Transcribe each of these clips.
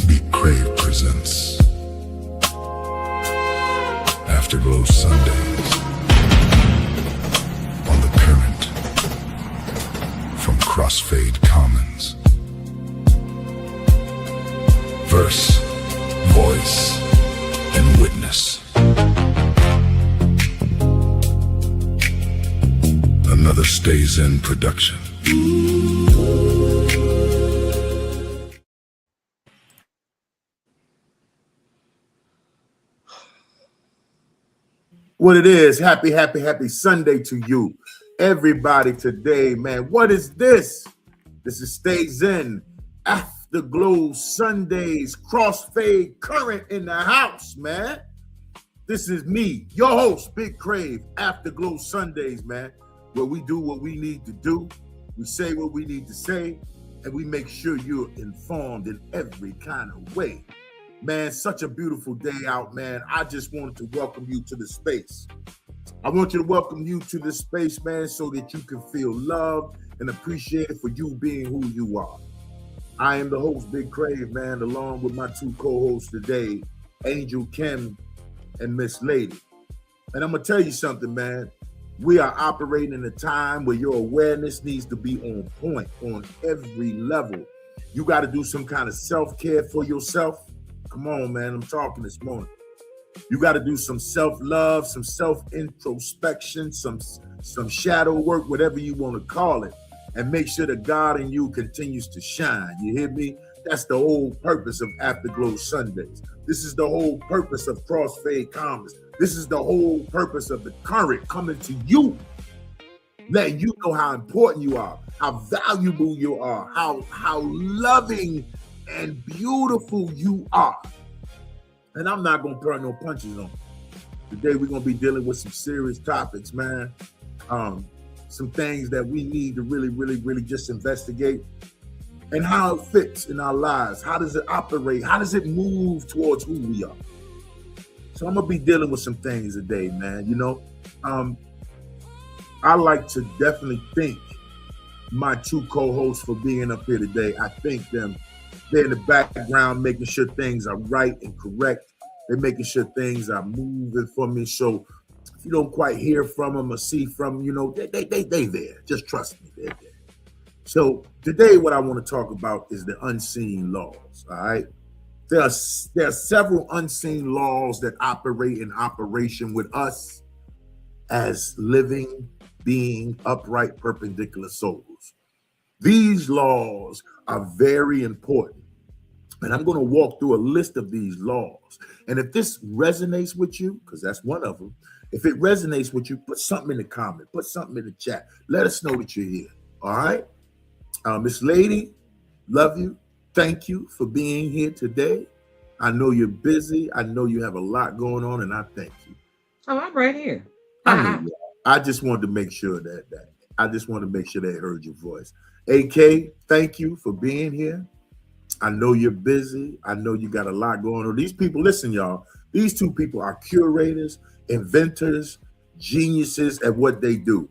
Big Crave presents Afterglow Sundays on the current from Crossfade Commons. Verse, voice, and witness. Another Stays In production. What it is, happy Sunday to you, everybody today, man. What is this? This is Stays In, Afterglow Sundays, Crossfade Current in the house, man. This is me, your host, Big Crave, Afterglow Sundays, man, where we do what we need to do, we say what we need to say, and we make sure you're informed in every kind of way. Man, such a beautiful day out, man. I just wanted to welcome you to the space. I want you to welcome you to this space, man, so that you can feel loved and appreciated for you being who you are. I am the host, Big Crave, man, along with my two co-hosts today, Angel Kim and Miss Lady. And I'm going to tell you something, man. We are operating in a time where your awareness needs to be on point on every level. You got to do some kind of self-care for yourself. Come on, man, I'm talking this morning. You got to do some self-love, some self-introspection, some shadow work, whatever you want to call it, and make sure that God in you continues to shine. You hear me? That's the whole purpose of Afterglow Sundays. This is the whole purpose of Crossfade Commons. This is the whole purpose of the current coming to you, letting you know how important you are, how valuable you are, how loving and beautiful you are. And I'm not going to throw no punches on. Today we're going to be dealing with some serious topics, man. Some things that we need to really just investigate, and how it fits in our lives. How does it operate? How does it move towards who we are? So I'm going to be dealing with some things today, man. You know, I like to definitely thank my two co-hosts for being up here today. I thank them. They're in the background making sure things are right and correct. They're making sure things are moving for me. So if you don't quite hear from them or see from them, you know, they there. Just trust me, they're there. So today what I want to talk about is the unseen laws, all right? There are several unseen laws that operate in operation with us as living, being, upright, perpendicular souls. These laws are very important. And I'm going to walk through a list of these laws. And if this resonates with you, because that's one of them, if it resonates with you, put something in the comment, put something in the chat. Let us know that you're here. All right. Miss Lady, love you. Thank you for being here today. I know you're busy. I know you have a lot going on, and I thank you. Oh, I'm right here. I just wanted to make sure that they heard your voice. AK, thank you for being here. I know you're busy. I know you got a lot going on. These people, listen, y'all, these two people are curators, inventors, geniuses at what they do.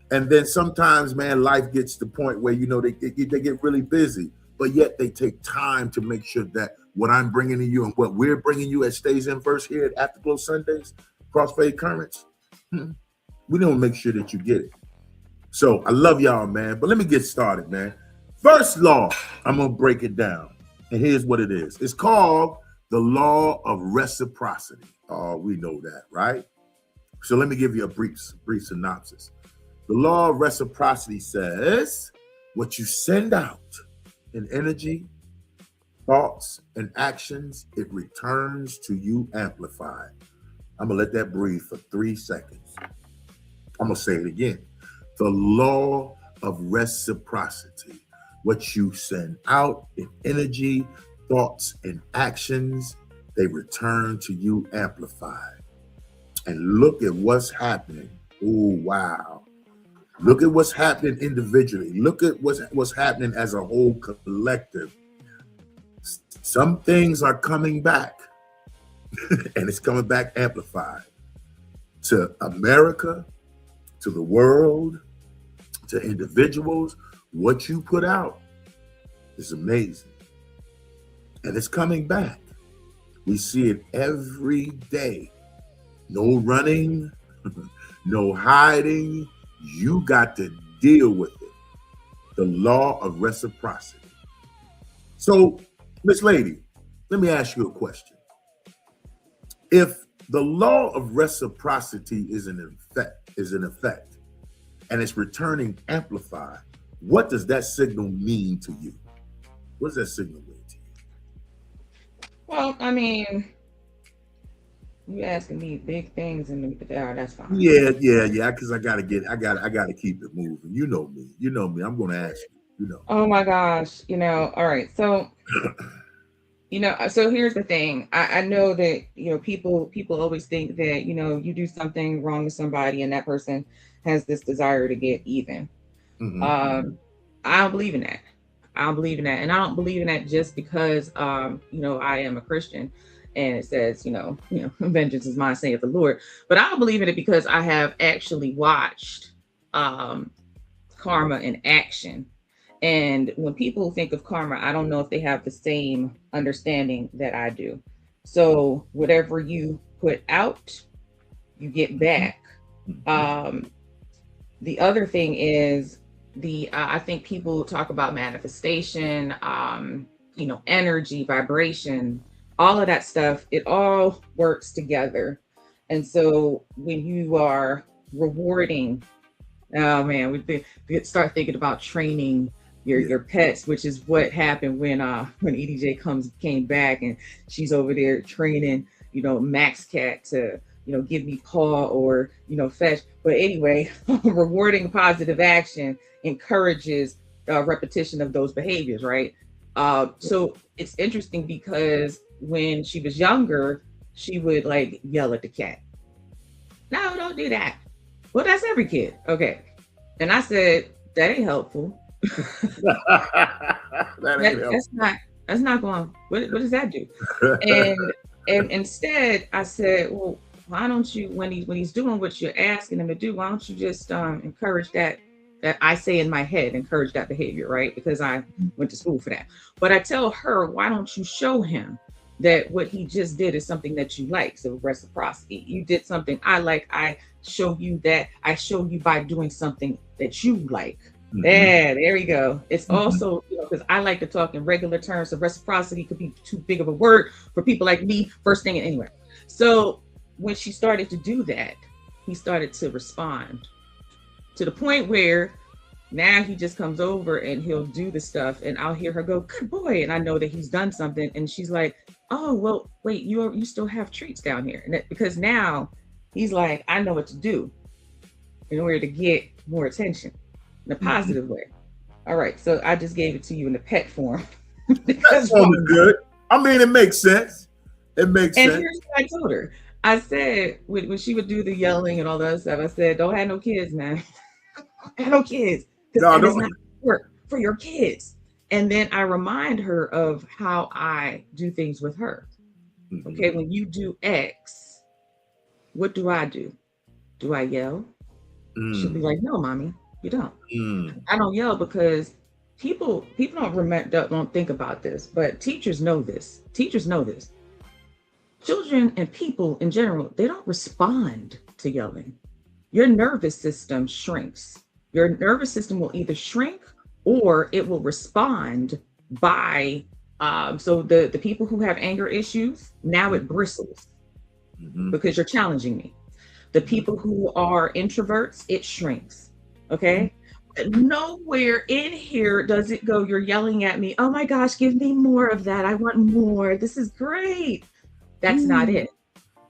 And then sometimes, man, life gets to the point where, you know, they get really busy, but yet they take time to make sure that what I'm bringing to you and what we're bringing you at Stays In Verse here at Afterglow Sundays, Crossfade Currents, we don't make sure that you get it. So I love y'all, man. But let me get started, man. First law, I'm going to break it down. And here's what it is. It's called the law of reciprocity. Oh, we know that, right? So let me give you a brief synopsis. The law of reciprocity says what you send out in energy, thoughts, and actions, it returns to you amplified. I'm going to let that breathe for 3 seconds. I'm going to say it again. The law of reciprocity. What you send out in energy, thoughts, and actions, they return to you amplified. And look at what's happening. Oh, wow. Look at what's happening individually. Look at what's happening as a whole collective. Some things are coming back, and it's coming back amplified to America, to the world, to individuals. What you put out It's amazing. And it's coming back. We see it every day. No running, no hiding. You got to deal with it. The law of reciprocity. So, Miss Lady, let me ask you a question. If the law of reciprocity is in effect, and it's returning amplified, what does that signal mean to you? What does that signal mean to you? Well, I mean, you asking me big things and that's fine. Yeah. Because I gotta keep it moving. You know me. I'm gonna ask you. Oh my gosh. All right. So, so here's the thing. I know that, people always think that, you do something wrong to somebody and that person has this desire to get even. I don't believe in that. And I don't believe in that just because, I am a Christian and it says, vengeance is mine, saith the Lord. But I don't believe in it because I have actually watched karma in action. And when people think of karma, I don't know if they have the same understanding that I do. So whatever you put out, you get back. The other thing is I think people talk about manifestation, energy, vibration, all of that stuff. It all works together. And so when you are rewarding, oh man, we start thinking about training your pets, which is what happened when EDJ came back and she's over there training, Max Cat to, give me paw or, fetch. But anyway, rewarding positive action encourages repetition of those behaviors, right? So it's interesting because when she was younger, she would like yell at the cat. No, don't do that. Well, that's every kid. Okay. And I said, that ain't helpful. That's not going, what does that do? And instead I said, well, why don't you, when he's doing what you're asking him to do, why don't you just encourage that I say in my head, encourage that behavior, right? Because I went to school for that. But I tell her, why don't you show him that what he just did is something that you like? So reciprocity. You did something I like. I show you that. I show you by doing something that you like. There we go. It's also, because I like to talk in regular terms, so reciprocity could be too big of a word for people like me, first thing anyway. So when she started to do that, he started to respond to the point where now he just comes over and he'll do the stuff and I'll hear her go, good boy. And I know that he's done something. And she's like, oh, well, wait, you still have treats down here. And because now he's like, I know what to do in order to get more attention in a positive way. All right. So I just gave it to you in the pet form. That's good. I mean, it makes sense. It makes sense. And here's what I told her. I said, when she would do the yelling and all that stuff, I said, don't have no kids, man. Have no kids. Because that is not work for your kids. And then I remind her of how I do things with her. Okay, when you do X, what do I do? Do I yell? She'll be like, no, mommy, you don't. I don't yell because people don't think about this, but teachers know this. Teachers know this. Children and people in general, they don't respond to yelling. Your nervous system shrinks. Your nervous system will either shrink or it will respond by, so the people who have anger issues, now it bristles because you're challenging me. The people who are introverts, it shrinks, okay? Nowhere in here does it go, you're yelling at me, oh my gosh, give me more of that. I want more. This is great. That's not it.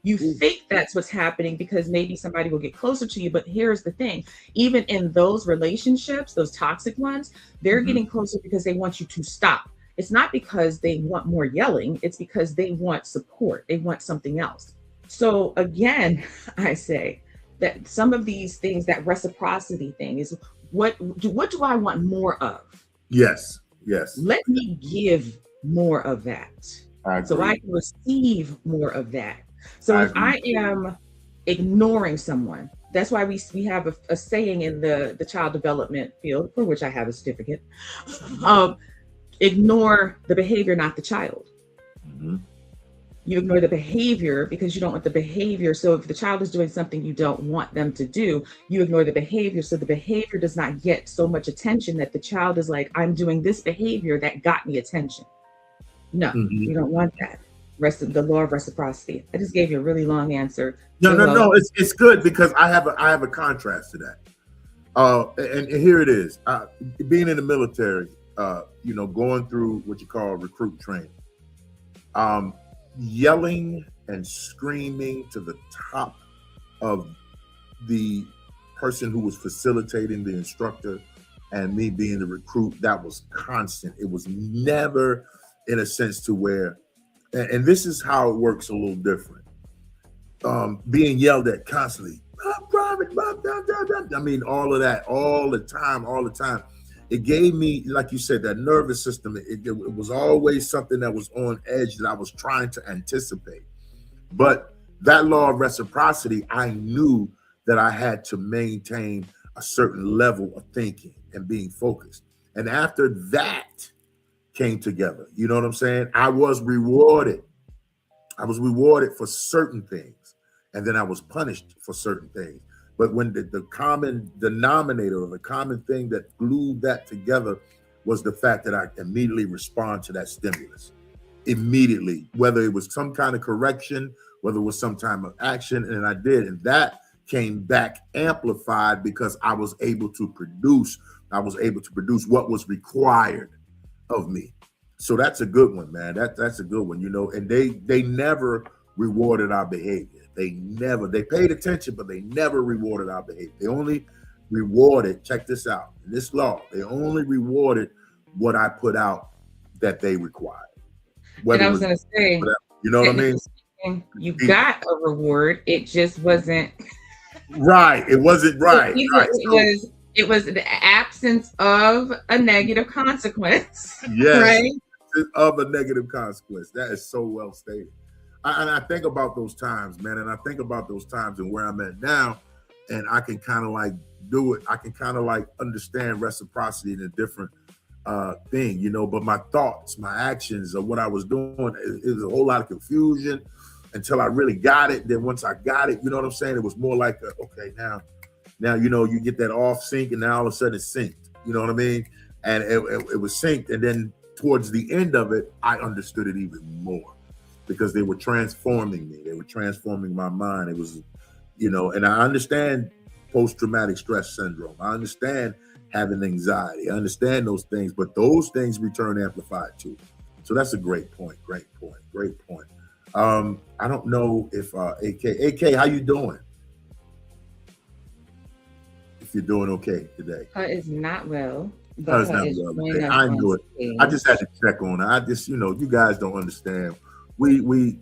You think that's what's happening because maybe somebody will get closer to you. But here's the thing. Even in those relationships, those toxic ones, they're getting closer because they want you to stop. It's not because they want more yelling. It's because they want support. They want something else. So again, I say that some of these things, that reciprocity thing is what do I want more of? Yes. Yes. Let me give more of that. So I can receive more of that. So if I am ignoring someone, that's why we have a saying in the child development field, for which I have a certificate. ignore the behavior, not the child. Mhm. You ignore the behavior because you don't want the behavior. So if the child is doing something you don't want them to do, you ignore the behavior. So the behavior does not get so much attention that the child is like, I'm doing this behavior that got me attention. No, Mhm. you don't want that. The law of reciprocity. I just gave you a really long answer. No. It's good because I have a contrast to that. And here it is. Being in the military, going through what you call recruit training, yelling and screaming to the top of the person who was facilitating, the instructor, and me being the recruit, that was constant. It was never in a sense to where, and this is how it works a little different. Being yelled at constantly, private, I mean, all of that, all the time. It gave me, like you said, that nervous system. It was always something that was on edge that I was trying to anticipate. But that law of reciprocity, I knew that I had to maintain a certain level of thinking and being focused. And after that came together, you know what I'm saying? I was rewarded. I was rewarded for certain things, and then I was punished for certain things. But when the common denominator, or the common thing that glued that together, was the fact that I immediately respond to that stimulus. Immediately, whether it was some kind of correction, whether it was some type of action, and I did. And that came back amplified because I was able to produce. I was able to produce what was required of me. So that's a good one, man. That's a good one, and they never rewarded our behavior. They paid attention, but they never rewarded our behavior. They only rewarded, check this out, in this law, they only rewarded what I put out that they required. And I was going to say, you know what I mean? You got a reward. It just wasn't right. It wasn't right. It was the absence of a negative consequence. Yes. Right? Of a negative consequence. That is so well stated. And I think about those times, man. And I think about those times and where I'm at now. And I can kind of like do it. I can kind of like understand reciprocity in a different thing, but my thoughts, my actions of what I was doing, it was a whole lot of confusion until I really got it. Then once I got it, you know what I'm saying? It was more like, okay, now, you get that off sync and now all of a sudden it's synced, you know what I mean? And it was synced. And then towards the end of it, I understood it even more because they were transforming me. They were transforming my mind. It was, and I understand post-traumatic stress syndrome. I understand having anxiety. I understand those things, but those things return amplified too. So that's a great point. Great point. I don't know if AK, how you doing? If you're doing okay today. Is not well. It's not well. I knew it. I just had to check on her. I just, you guys don't understand. We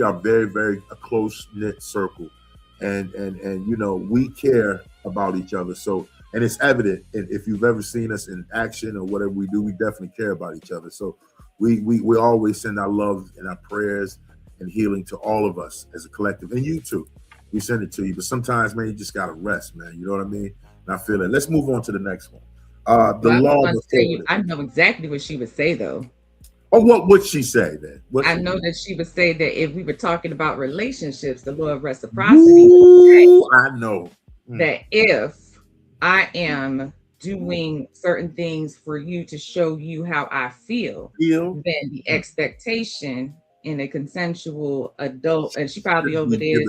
are very, very a close knit circle, and we care about each other. So, and it's evident. And if you've ever seen us in action or whatever we do, we definitely care about each other. So we always send our love and our prayers and healing to all of us as a collective, and you too. We send it to you, but sometimes, man, you just gotta rest, man. You know what I mean? And I feel it. Let's move on to the next one. I know exactly what she would say, though. Oh, what would she say then? I know that she would say that if we were talking about relationships, the law of reciprocity would say I know that if I am doing certain things for you to show you how I feel, then the expectation in a consensual adult, and she probably over there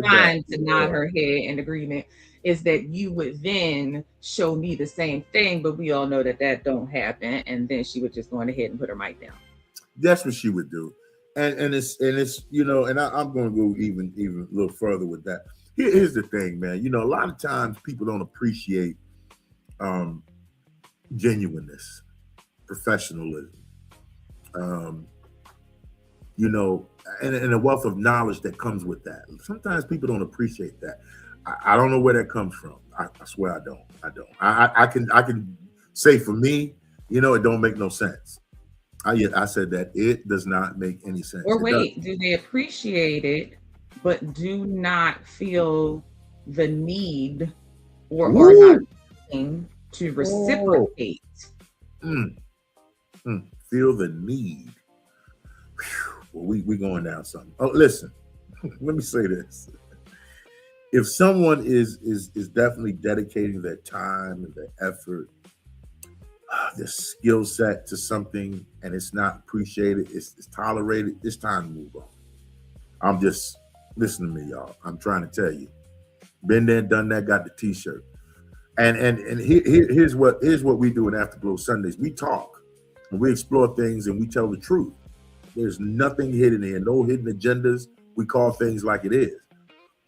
trying to nod her head in agreement, is that you would then show me the same thing, but we all know that don't happen, and then she would just go on ahead and put her mic down. That's what she would do, and it's and I'm going to go even a little further with that. Here's the thing, man. A lot of times people don't appreciate genuineness, professionalism, and a wealth of knowledge that comes with that. Sometimes people don't appreciate that. I don't know where that comes from. I swear I don't. I can say for me, it don't make no sense. I said that it does not make any sense. Or wait, do they appreciate it, but do not feel the need or not to reciprocate? feel the need. Well, we going down something. Oh, listen, let me say this. If someone is definitely dedicating their time and their effort, their skill set to something, and it's not appreciated, it's tolerated, it's time to move on. I'm just, listen to me, y'all. I'm trying to tell you. Been there, done that, got the t-shirt. And here's what we do in Afterglow Sundays. We talk and we explore things and we tell the truth. There's nothing hidden here, no hidden agendas. We call things like it is.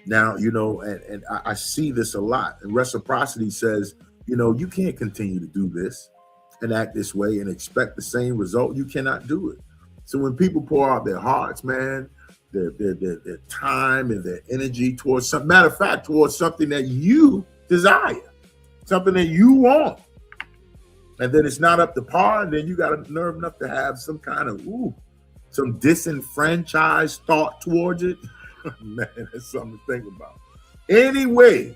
Now, you know, and I see this a lot. And reciprocity says, you know, you can't continue to do this and act this way and expect the same result. You cannot do it. So when people pour out their hearts, man, their time and their energy towards something, matter of fact, towards something that you desire, something that you want, and then it's not up to par, and then you got a nerve enough to have some kind of some disenfranchised thought towards it. Man, that's something to think about. Anyway,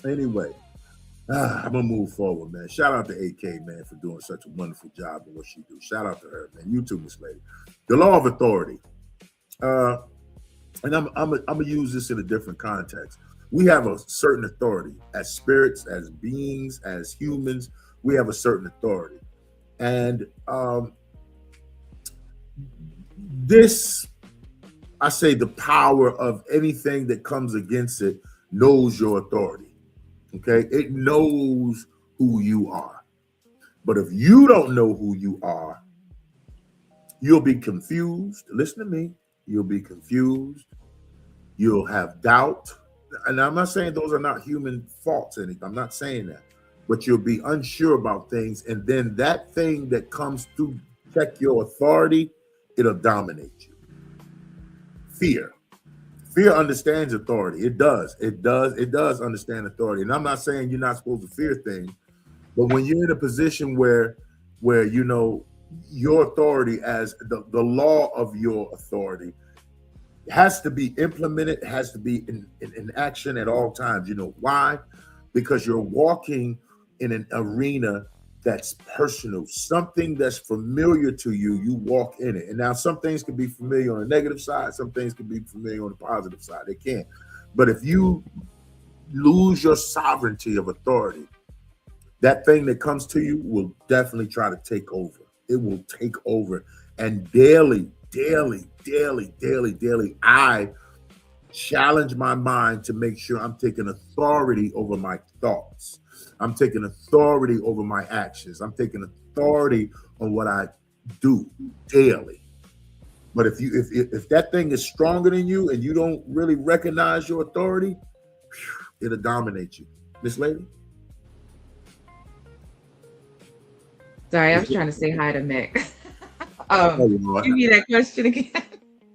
I'm gonna move forward, man. Shout out to AK, man, for doing such a wonderful job in what she do. Shout out to her, man. You too, Miss Lady. The law of authority. And I'm gonna use this in a different context. We have a certain authority as spirits, as beings, as humans. We have a certain authority, and this, I say, the power of anything that comes against it knows your authority. Okay, it knows who you are. But if you don't know who you are, you'll be confused. Listen to me. You'll be confused. You'll have doubt. And I'm not saying those are not human faults. I'm not saying that. But you'll be unsure about things. And then that thing that comes to check your authority, it'll dominate you. Fear. Fear understands authority. It does. It does understand authority. And I'm not saying you're not supposed to fear things. But when you're in a position where you know, your authority as the law of your authority has to be implemented, has to be in action at all times. You know why? Because you're walking in an arena that's personal, something that's familiar to you. You walk in it. And now some things can be familiar on the negative side, some things can be familiar on the positive side. They can. But if you lose your sovereignty of authority, that thing that comes to you will definitely try to take over. It will take over. And daily, I challenge my mind to make sure I'm taking authority over my thoughts. I'm taking authority over my actions. I'm taking authority on what I do daily. But if that thing is stronger than you and you don't really recognize your authority, it'll dominate you. Miss Lady? Sorry, I was trying to say hi to Mick. Give me that question again.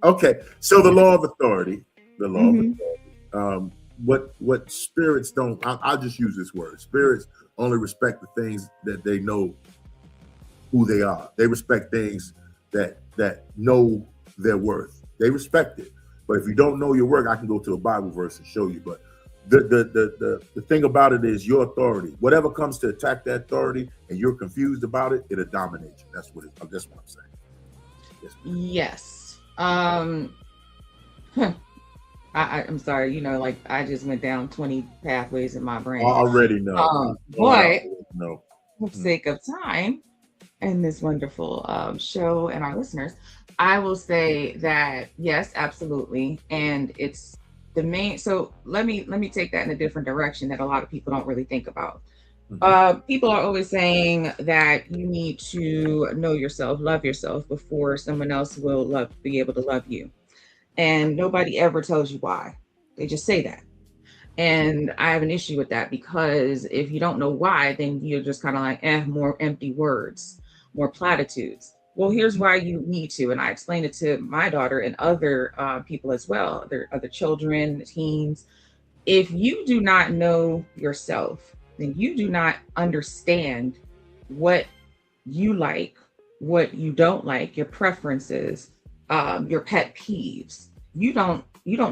Okay, so the law of authority, of authority. What spirits don't, I'll just use this word. Spirits only respect the things that they know who they are. They respect things that know their worth. They respect it. But if you don't know your work, I can go to a Bible verse and show you. But the thing about it is your authority. Whatever comes to attack that authority and you're confused about it, it'll dominate you. That's what I'm saying. Yes. I'm sorry, you know, like I just went down 20 pathways in my brain. I already know. But for the sake of time and this wonderful show and our listeners, I will say that yes, absolutely. And it's the main, so let me take that in a different direction that a lot of people don't really think about. People are always saying that you need to know yourself, love yourself before someone else will be able to love you. And nobody ever tells you why. They just say that. And I have an issue with that because if you don't know why, then you're just kind of like, more empty words, more platitudes. Well, here's why you need to. And I explained it to my daughter and other people as well, other children, teens. If you do not know yourself, then you do not understand what you like, what you don't like, your preferences, your pet peeves. You don't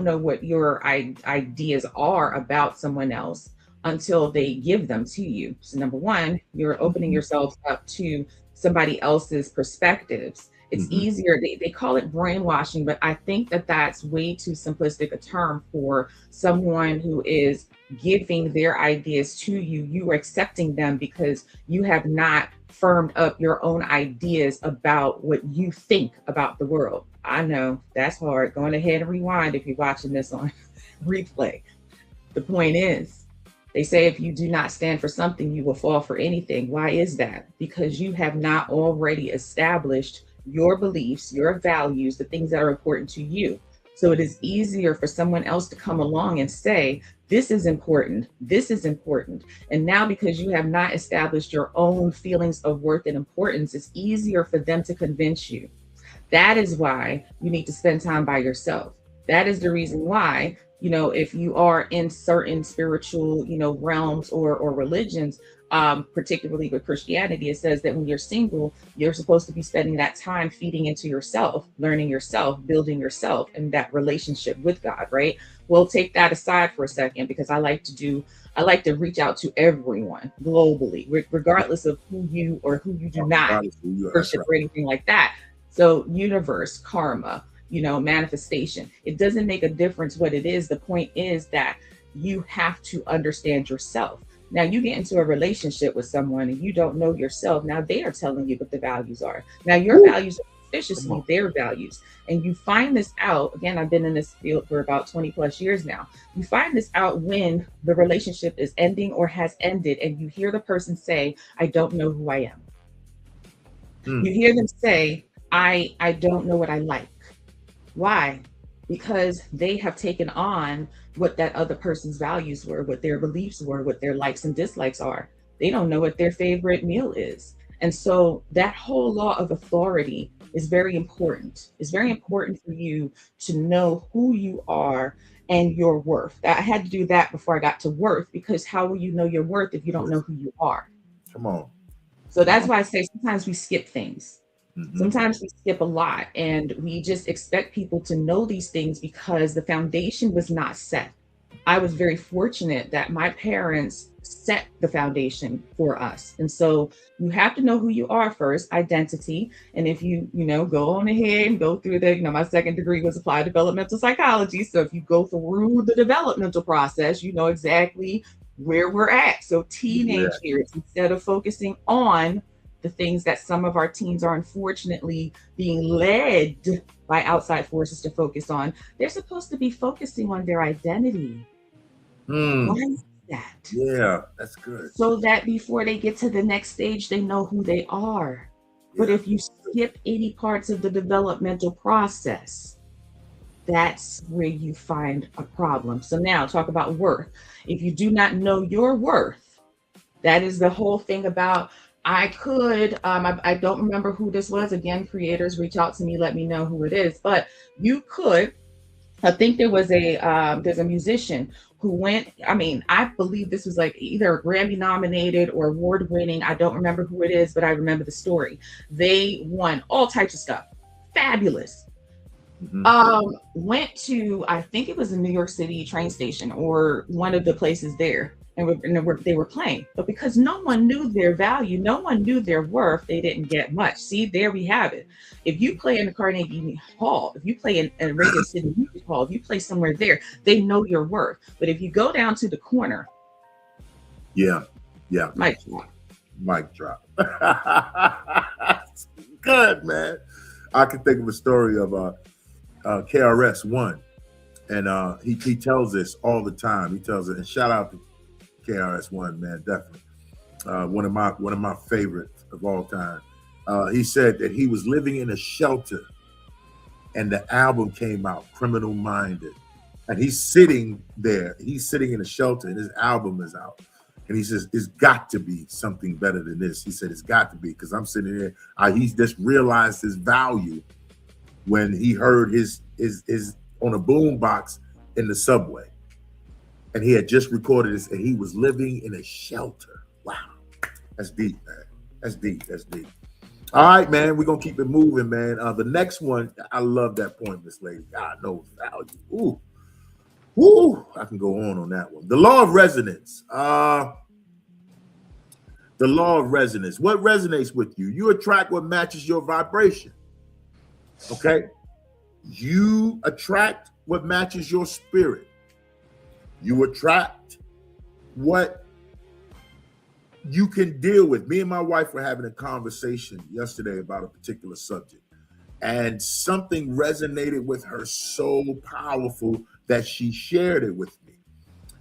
know what your ideas are about someone else until they give them to you. So number one, you're opening yourself up to somebody else's perspectives. It's easier. They call it brainwashing, but I think that that's way too simplistic a term for someone who is giving their ideas to you. You are accepting them because you have not firmed up your own ideas about what you think about the world. I know that's hard. Going ahead and rewind if you're watching this on replay. The point is, they say if you do not stand for something, you will fall for anything. Why is that? Because you have not already established your beliefs, your values, the things that are important to you. So it is easier for someone else to come along and say, this is important, this is important. And now because you have not established your own feelings of worth and importance, it's easier for them to convince you. That is why you need to spend time by yourself. That is the reason why, you know, if you are in certain spiritual, you know, realms or religions, particularly with Christianity, it says that when you're single, you're supposed to be spending that time feeding into yourself, learning yourself, building yourself, and that relationship with God, right? We'll take that aside for a second because I like to reach out to everyone globally, regardless of who you or who you do not worship or anything like that. So universe, karma, you know, manifestation, it doesn't make a difference what it is. The point is that you have to understand yourself. Now you get into a relationship with someone and you don't know yourself. Now they are telling you what the values are. Now your values are suspiciously their values. And you find this out, again, I've been in this field for about 20 plus years now. You find this out when the relationship is ending or has ended and you hear the person say, I don't know who I am. You hear them say, I don't know what I like. Why? Because they have taken on what that other person's values were, what their beliefs were, what their likes and dislikes are. They don't know what their favorite meal is. And so that whole law of authority is very important. It's very important for you to know who you are and your worth. I had to do that before I got to worth, because how will you know your worth if you don't know who you are? Come on. So that's why I say sometimes we skip things. Sometimes we skip a lot and we just expect people to know these things because the foundation was not set. I was very fortunate that my parents set the foundation for us. And so you have to know who you are first, identity. And if you go on ahead and go through my second degree was applied developmental psychology. So if you go through the developmental process, you know exactly where we're at. So teenage years, instead of focusing on the things that some of our teens are unfortunately being led by outside forces to focus on, they're supposed to be focusing on their identity. Why is that? Yeah, that's good. So that before they get to the next stage, they know who they are. But if you skip any parts of the developmental process, that's where you find a problem. So now talk about worth. If you do not know your worth, that is the whole thing about I don't remember who this was. Again, creators, reach out to me, let me know who it is. But you could, I think there's a musician who went, I believe this was like either Grammy nominated or award winning. I don't remember who it is, but I remember the story. They won all types of stuff. Fabulous. Went to, I think it was a New York City train station or one of the places there. And they were playing, but because no one knew their value, no one knew their worth, they didn't get much. See, there we have it. If you play in the Carnegie Hall, if you play in a Radio City Music Hall, if you play somewhere there, they know your worth. But if you go down to the corner, mic drop. Good, man. I can think of a story of KRS-One, and he tells this all the time. He tells it, and shout out to KRS-One, man, definitely one of my favorites of all time. He said that he was living in a shelter, and the album came out, Criminal Minded, and he's sitting there. He's sitting in a shelter, and his album is out, and he says, "It's got to be something better than this." He said, "It's got to be," because I'm sitting there. He just realized his value when he heard his on a boombox in the subway. And he had just recorded this, and he was living in a shelter. Wow. That's deep, man. That's deep. All right, man. We're going to keep it moving, man. The next one, I love that point, Miss Lady. God knows value. Ooh. I can go on that one. The law of resonance. The law of resonance. What resonates with you? You attract what matches your vibration. Okay? You attract what matches your spirit. You attract what you can deal with. Me and my wife were having a conversation yesterday about a particular subject, and something resonated with her so powerful that she shared it with me.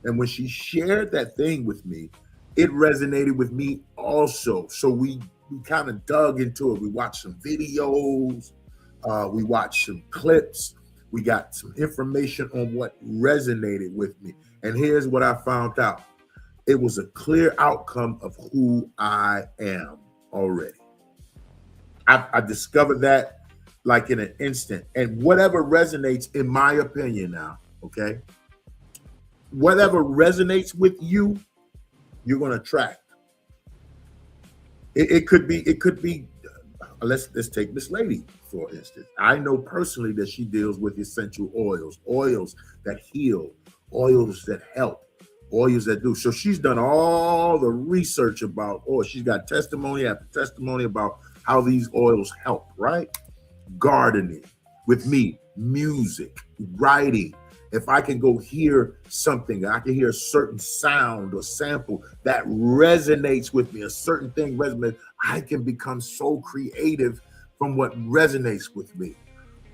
And when she shared that thing with me, it resonated with me also. So we kind of dug into it. We watched some videos, we watched some clips, we got some information on what resonated with me. And here's what I found out. It was a clear outcome of who I am already. I discovered that like in an instant. And whatever resonates, in my opinion now, okay? Whatever resonates with you, you're going to attract. It could be. Let's take this lady for instance. I know personally that she deals with essential oils that heal, oils that help, oils that do. So she's done all the research about oil. She's got testimony after testimony about how these oils help, right? Gardening with me, music, writing. If I can go hear something, I can hear a certain sound or sample that resonates with me, a certain thing resonates, I can become so creative from what resonates with me.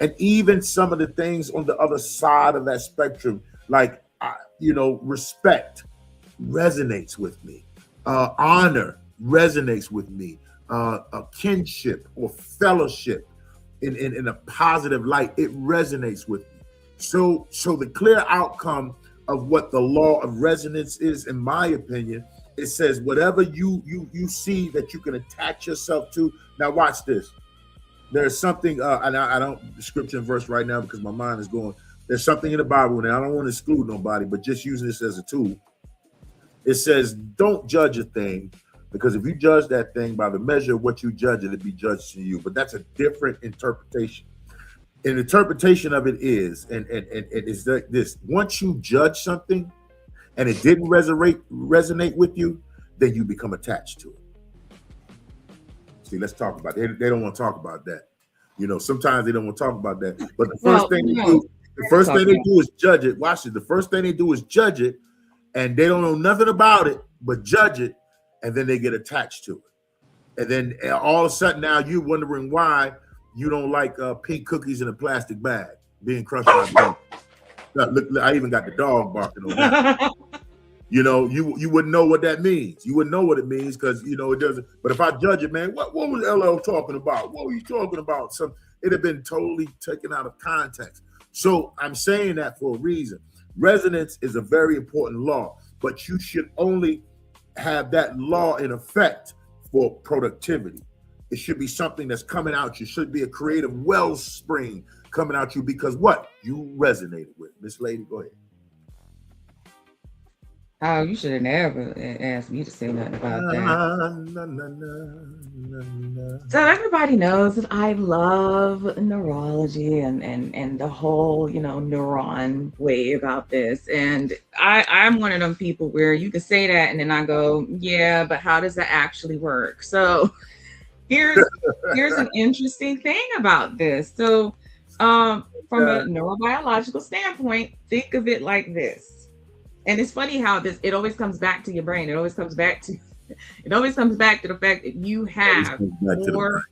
And even some of the things on the other side of that spectrum, like, respect resonates with me. Honor resonates with me. A kinship or fellowship in a positive light, it resonates with me. So the clear outcome of what the law of resonance is, in my opinion, it says whatever you see that you can attach yourself to. Now watch this. There's something, and I don't scripture and verse right now because my mind is going. There's something in the Bible, and I don't want to exclude nobody, but just using this as a tool. It says, don't judge a thing, because if you judge that thing by the measure of what you judge, it'll be judged to you. But that's a different interpretation. An interpretation of it is, and it's like this: once you judge something and it didn't resonate with you, then you become attached to it. See, let's talk about it. They don't want to talk about that. Sometimes they don't want to talk about that. But the first thing they do is judge it. Watch it. The first thing they do is judge it, and they don't know nothing about it, but judge it, and then they get attached to it. And then all of a sudden now you're wondering why you don't like pink cookies in a plastic bag being crushed on. Look, I even got the dog barking on that. You wouldn't know what that means. You wouldn't know what it means because it doesn't. But if I judge it, man, what was LL talking about? What were you talking about? It'd have been totally taken out of context. So I'm saying that for a reason. Resonance is a very important law, but you should only have that law in effect for productivity. It should be something that's coming out. You should be a creative wellspring coming out you because what you resonated with. Miss Lady, go ahead. Oh, you should have never asked me to say nothing about that. So everybody knows that I love neurology and the whole, neuron way about this. And I'm one of them people where you can say that and then I go, yeah, but how does that actually work? So here's an interesting thing about this. So from a neurobiological standpoint, think of it like this. And it's funny how it always comes back to your brain. It always comes back to the fact that you have more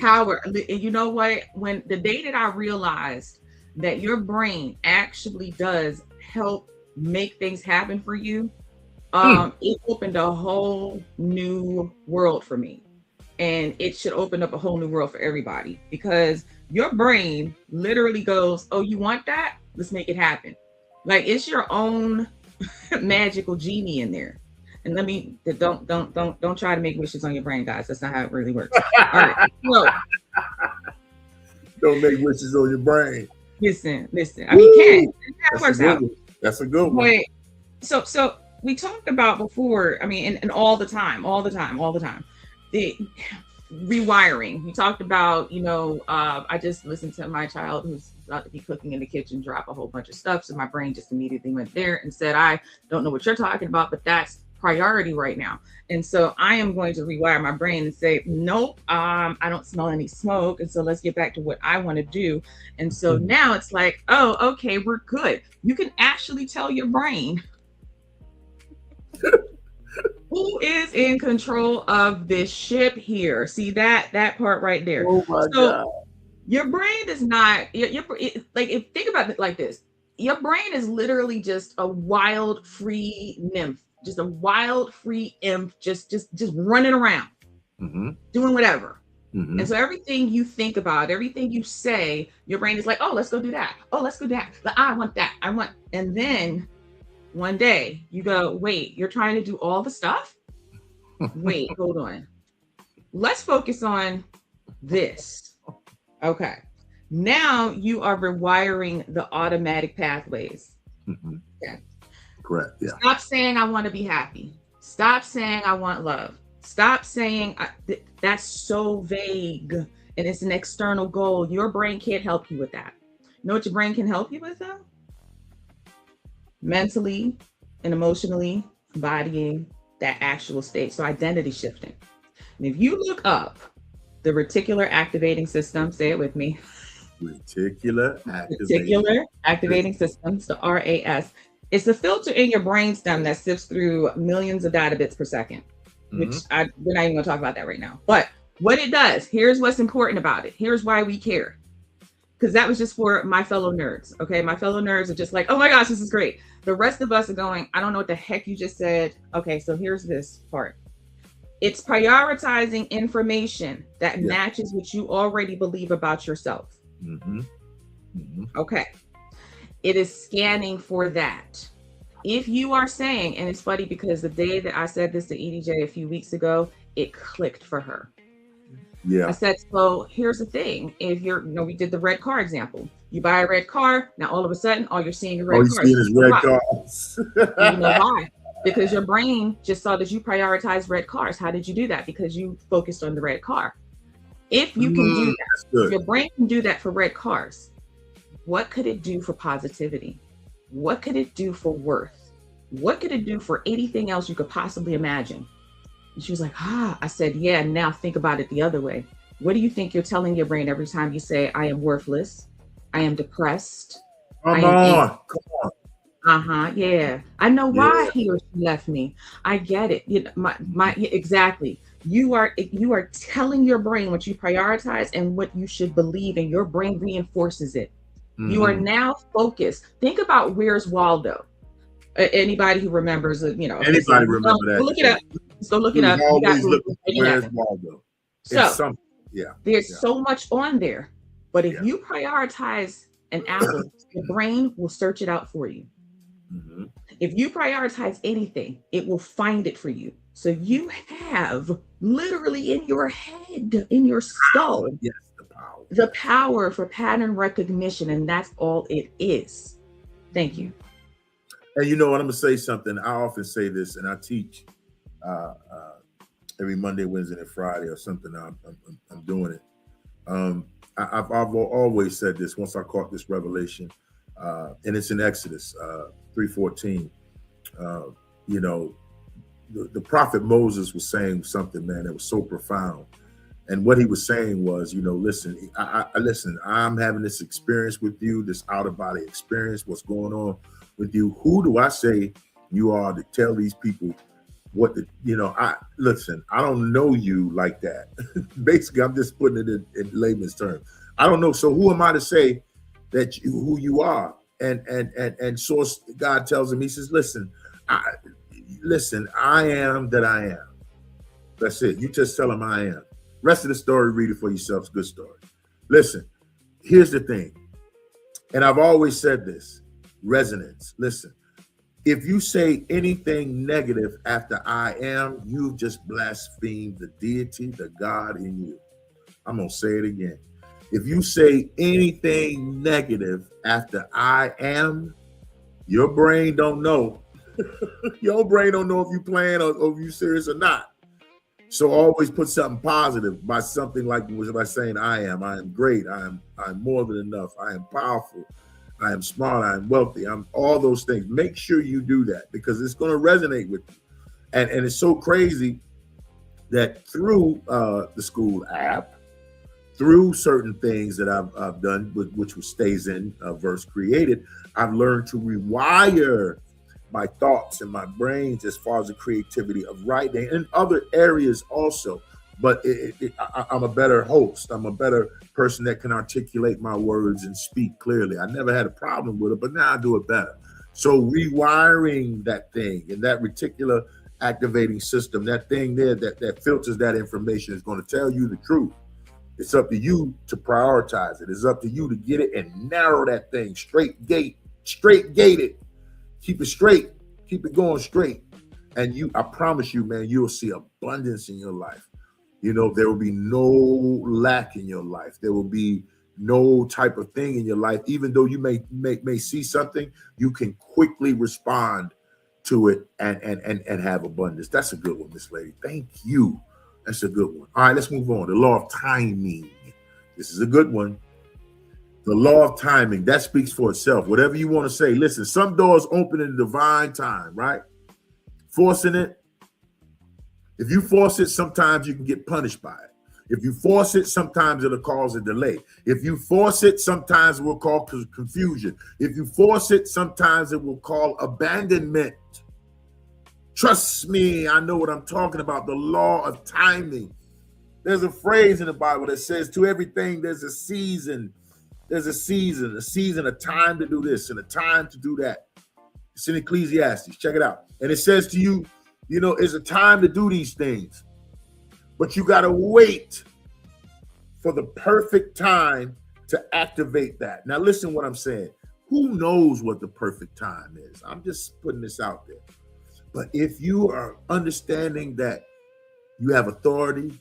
power. And you know what? When the day that I realized that your brain actually does help make things happen for you, it opened a whole new world for me. And it should open up a whole new world for everybody because your brain literally goes, oh, you want that? Let's make it happen. Like it's your own magical genie in there. And don't try to make wishes on your brain, guys. That's not how it really works. All right. So, don't make wishes on your brain. Listen. I mean, that works out. That's a good one. Wait, so we talked about before, I mean, and all the time, the rewiring. We talked about, I just listened to my child who's about to be cooking in the kitchen drop a whole bunch of stuff. So my brain just immediately went there and said, I don't know what you're talking about, but that's priority right now. And so I am going to rewire my brain and say, nope, I don't smell any smoke. And so let's get back to what I want to do. And so now it's like, oh, okay, we're good. You can actually tell your brain who is in control of this ship here. See that part right there. Oh my God. Your brain is not, like, if think about it like this, your brain is literally just a wild, free nymph, just a wild, free imp, just running around, doing whatever. And so everything you think about, everything you say, your brain is like, oh, let's go do that. Oh, let's go do that. I want that. And then one day you go, wait, you're trying to do all the stuff? Wait, hold on. Let's focus on this. Okay. Now you are rewiring the automatic pathways. Okay. Correct. Yeah. Stop saying I want to be happy. Stop saying I want love. Stop saying that's so vague and it's an external goal. Your brain can't help you with that. You know what your brain can help you with though? Mentally and emotionally embodying that actual state. So identity shifting. And if you look up the reticular activating system, say it with me. Reticular activating systems, the RAS. It's a filter in your brainstem that sifts through millions of data bits per second, which we're not even gonna talk about that right now. But what it does, here's what's important about it. Here's why we care. Because that was just for my fellow nerds, okay? My fellow nerds are just like, oh my gosh, this is great. The rest of us are going, I don't know what the heck you just said. Okay, so here's this part. It's prioritizing information that matches what you already believe about yourself. Okay. It is scanning for that. If you are saying, and it's funny because the day that I said this to EDJ a few weeks ago, it clicked for her. Yeah. I said, so here's the thing. If we did the red car example. You buy a red car, now all of a sudden, all you're seeing is red cars. All you're seeing is red cars. You know why? Because your brain just saw that you prioritize red cars. How did you do that? Because you focused on the red car. If you can do that, if your brain can do that for red cars, what could it do for positivity? What could it do for worth? What could it do for anything else you could possibly imagine? And she was like, I said, yeah, now think about it the other way. What do you think you're telling your brain every time you say, I am worthless, I am depressed? Come on. Yeah. I know why he or she left me. I get it. You know, exactly. You are telling your brain what you prioritize and what you should believe, and your brain reinforces it. You are now focused. Think about Where's Waldo. Anybody who remembers, anybody remember that? Look it up. So look it up. Always looking for Where's Waldo. So there's so much on there, but if you prioritize an apple, your brain will search it out for you. If you prioritize anything, it will find it for you. So you have literally in your head, in your skull, the power for pattern recognition, and that's all it is. Thank you. And you know what? I'm gonna say something. I often say this, and I teach every Monday, Wednesday, and Friday, or something. I'm doing it. I've always said this. Once I caught this revelation, and it's in Exodus 3:14. The prophet Moses was saying something, man, that was so profound. And what he was saying was, listen, I'm having this experience with you, this out-of-body experience, what's going on with you. Who do I say you are to tell these people what I don't know you like that. Basically, I'm just putting it in layman's terms. I don't know. So who am I to say that who you are? And source, God tells him, he says, listen, I am that I am. That's it. You just tell him I am. Rest of the story, read it for yourself. It's a good story. Listen, here's the thing. And I've always said this, resonance. Listen, if you say anything negative after I am, you've just blasphemed the deity, the God in you. I'm going to say it again. If you say anything negative after I am, your brain don't know. Your brain don't know if you playing or if you serious or not. So always put something positive by something like by saying I am great, I'm more than enough, I am powerful, I am smart, I am wealthy, I'm all those things. Make sure you do that because it's going to resonate with you. And it's so crazy that through the school app, through certain things that I've done, which was Stays In Verse created, I've learned to rewire my thoughts and my brains as far as the creativity of writing and other areas also. But I'm a better host. I'm a better person that can articulate my words and speak clearly. I never had a problem with it, but now I do it better. So rewiring that thing and that reticular activating system, that thing there that filters that information, is going to tell you the truth. It's up to you to prioritize it. It's up to you to get it and narrow that thing, straight gate it. Keep it straight. Keep it going straight. And I promise you, man, you'll see abundance in your life. You know, there will be no lack in your life. There will be no type of thing in your life. Even though you may see something, you can quickly respond to it and have abundance. That's a good one, Miss Lady. Thank you. That's a good one. All right, let's move on. The law of timing. This is a good one. The law of timing, that speaks for itself. Whatever you want to say. Listen, some doors open in divine time, right? Forcing it. If you force it, sometimes you can get punished by it. If you force it, sometimes it'll cause a delay. If you force it, sometimes it will cause confusion. If you force it, sometimes it will cause abandonment. Trust me, I know what I'm talking about. The law of timing. There's a phrase in the Bible that says, to everything there's a season. There's a season, a time to do this and a time to do that. It's in Ecclesiastes. Check it out. And it says to you, you know, it's a time to do these things, but you got to wait for the perfect time to activate that. Now, listen what I'm saying. Who knows what the perfect time is? I'm just putting this out there. But if you are understanding that you have authority,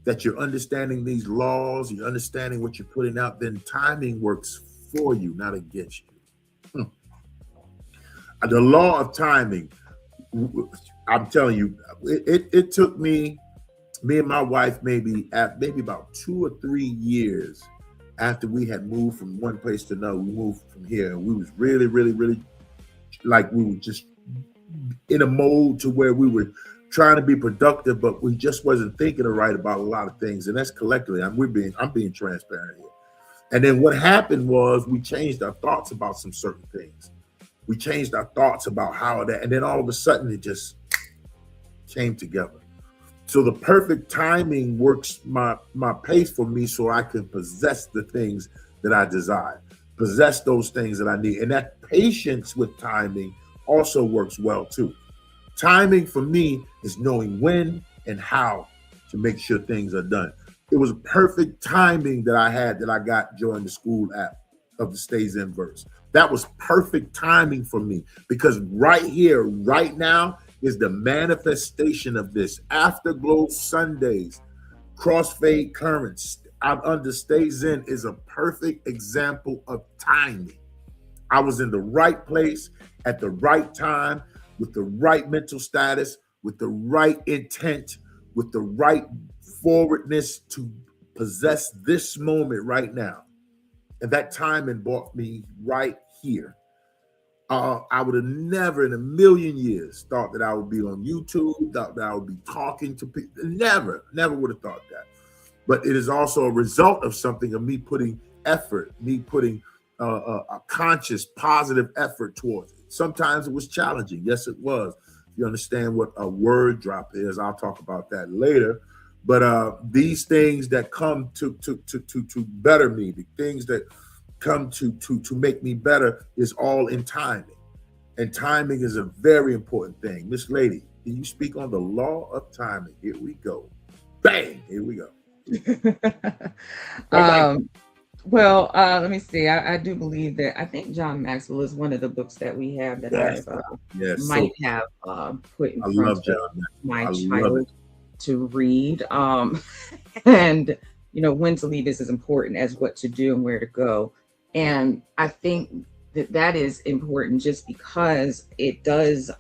that you're understanding these laws, you're understanding what you're putting out, then timing works for you, not against you. The law of timing, I'm telling you, it took me and my wife maybe about 2 or 3 years after we had moved from one place to another. We moved from here, and we was really, really, really, like, we were just in a mode to where we were trying to be productive, but we just wasn't thinking right about a lot of things. And that's collectively, I'm being transparent here. And then what happened was we changed our thoughts about some certain things. We changed our thoughts about how that, and then all of a sudden it just came together. So the perfect timing works my pace for me, so I can possess the things that I desire, possess those things that I need. And that patience with timing also works well too. Timing for me is knowing when and how to make sure things are done. It was perfect timing that I got during the school app of the Stays In Verse. That was perfect timing for me, because right here, right now, is the manifestation of this. Afterglow Sundays, Crossfade Currents, I'm under Stays In is a perfect example of timing. I was in the right place at the right time, with the right mental status, with the right intent, with the right forwardness to possess this moment right now. And that timing brought me right here. I would have never in a million years thought that I would be on YouTube, thought that I would be talking to people. Never would have thought that. But it is also a result of something, of me putting effort, me putting a conscious, positive effort towards it. Sometimes it was challenging. Yes, it was. If you understand what a word drop is, I'll talk about that later. But these things that come to better me, the things that come to make me better, is all in timing. And timing is a very important thing. Miss Lady, can you speak on the law of timing? Here we go. Bang! Here we go. Well, let me see. I do believe that, I think John Maxwell is one of the books that we have that I might have put in front of my child to read. And, you know, when to leave is as important as what to do and where to go. And I think that is important just because it does,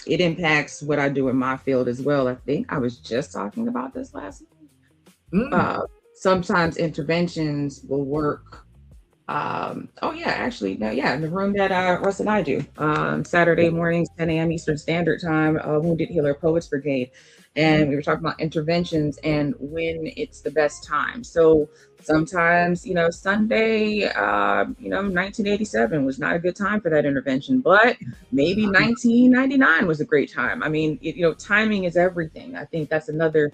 it impacts what I do in my field as well. I think I was just talking about this last night. Sometimes interventions will work Oh yeah, actually, no, yeah, in the room that Russ and I do, Saturday mornings, 10 a.m. Eastern Standard Time, Wounded Healer Poets Brigade, and we were talking about interventions and when it's the best time. So sometimes, Sunday, 1987 was not a good time for that intervention, but maybe 1999 was a great time. I mean, timing is everything. I think that's another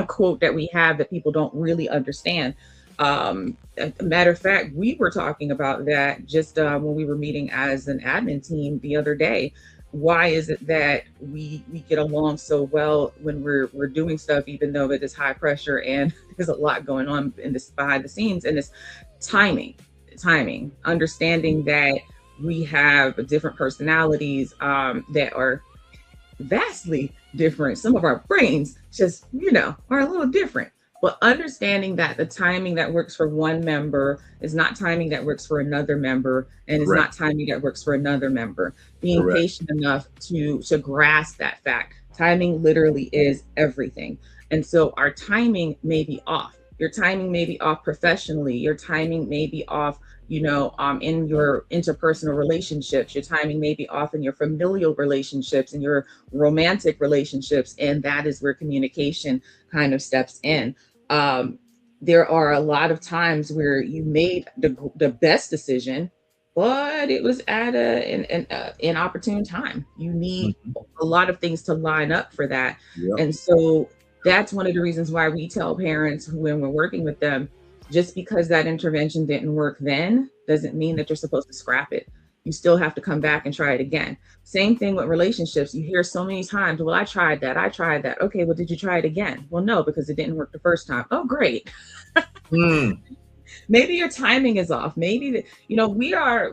quote that we have that people don't really understand. A matter of fact, we were talking about that just when we were meeting as an admin team the other day. Why is it that we get along so well when we're doing stuff, even though it is high pressure and there's a lot going on in this behind the scenes? And it's timing, understanding that we have different personalities that are vastly different. Some of our brains just, are a little different. But understanding that the timing that works for one member is not timing that works for another member, and is not timing that works for another member. Being patient enough to grasp that fact. Timing literally is everything. And so our timing may be off. Your timing may be off professionally. Your timing may be off, in your interpersonal relationships. Your timing may be off in your familial relationships and your romantic relationships. And that is where communication kind of steps in. There are a lot of times where you made the best decision, but it was at an inopportune time. You need a lot of things to line up for that. Yep. And so that's one of the reasons why we tell parents when we're working with them, just because that intervention didn't work then doesn't mean that you're supposed to scrap it. You still have to come back and try it again. Same thing with relationships. You hear so many times, well, I tried that. Okay, well, did you try it again? Well, no, because it didn't work the first time. Oh, great. Maybe your timing is off. Maybe, we're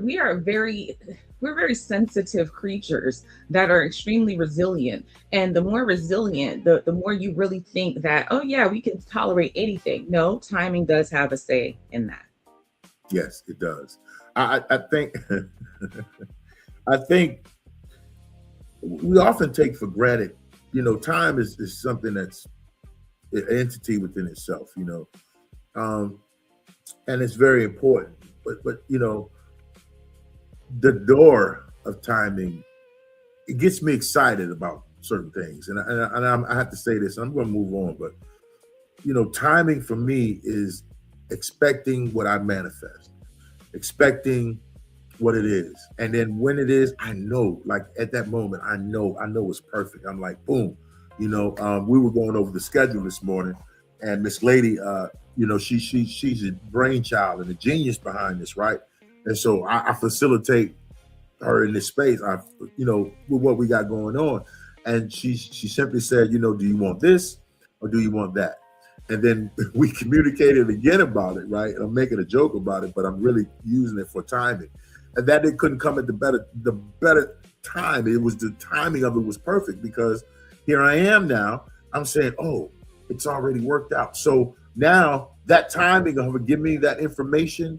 very sensitive creatures that are extremely resilient. And the more resilient, the more you really think that, oh yeah, we can tolerate anything. No, timing does have a say in that. Yes, it does. I think I think we often take for granted, time is something that's an entity within itself, and it's very important. But the door of timing, it gets me excited about certain things, and I have to say this. I'm going to move on, but timing for me is expecting what I manifest, expecting what it is, and then when it is, I know, like at that moment, I know it's perfect. I'm like, boom, we were going over the schedule this morning, and Miss Lady, she's a brainchild and a genius behind this, right? And so I facilitate her in this space, with what we got going on. And she simply said, do you want this or do you want that? And then we communicated again about it, right? And I'm making a joke about it, but I'm really using it for timing. And that it couldn't come at the better time. It was the timing of it was perfect, because here I am now. I'm saying, oh, it's already worked out. So now that timing of her giving me that information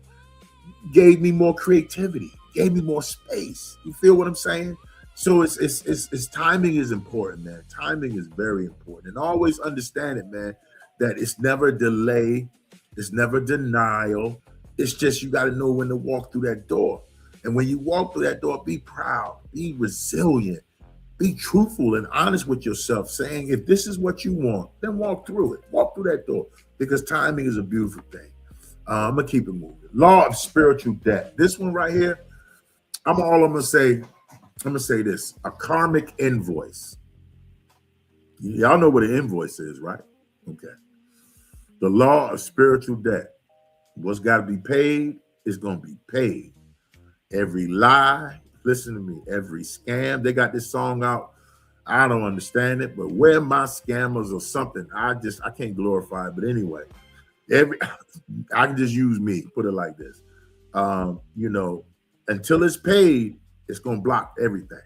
gave me more creativity, gave me more space. You feel what I'm saying? So it's timing is important, man. Timing is very important. And always understand it, man, that it's never delay, it's never denial. It's just you got to know when to walk through that door. And when you walk through that door, be proud, be resilient, be truthful and honest with yourself, saying, if this is what you want, then walk through it. Walk through that door, because timing is a beautiful thing. I'm going to keep it moving. Law of spiritual debt. This one right here, I'm going to say this, a karmic invoice. Y'all know what an invoice is, right? Okay. The law of spiritual debt. What's got to be paid is going to be paid. Every lie, listen to me, every scam. They got this song out. I don't understand it, but where my scammers or something, I can't glorify it. But anyway, I can just use me, put it like this. Until it's paid, it's going to block everything.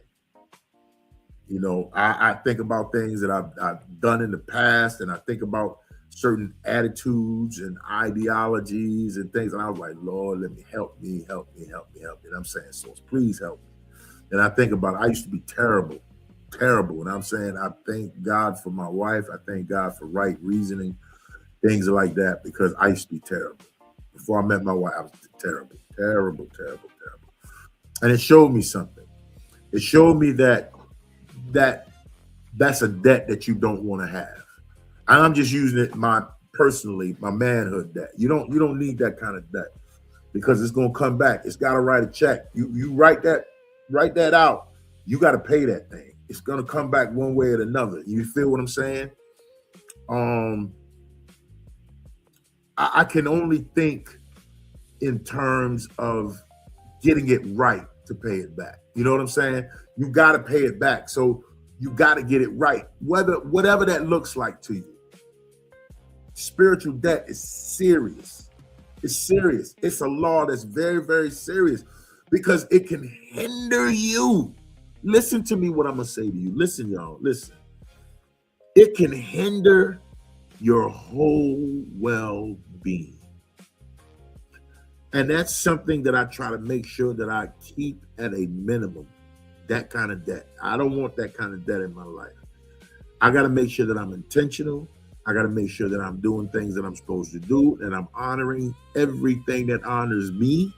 I think about things that I've done in the past, and I think about certain attitudes and ideologies and things. And I was like, Lord, let me help me. And I'm saying, so please help me. And I think about it. I used to be terrible. And I'm saying, I thank God for my wife. I thank God for right reasoning, things like that, because I used to be terrible Before I met my wife, I was terrible. And it showed me something. It showed me that that's a debt that you don't want to have. And I'm just using it my manhood debt. You don't need that kind of debt, because it's gonna come back. It's gotta write a check. You write that out. You gotta pay that thing. It's gonna come back one way or another. You feel what I'm saying? I can only think in terms of getting it right to pay it back. You know what I'm saying? You got to pay it back. So you got to get it right, whatever that looks like to you. Spiritual debt is serious. It's serious. It's a law that's very, very serious, because it can hinder you. Listen to me, what I'm going to say to you. Listen, y'all. Listen. It can hinder your whole well-being. And that's something that I try to make sure that I keep at a minimum, that kind of debt. I don't want that kind of debt in my life. I got to make sure that I'm intentional. I got to make sure that I'm doing things that I'm supposed to do, and I'm honoring everything that honors me,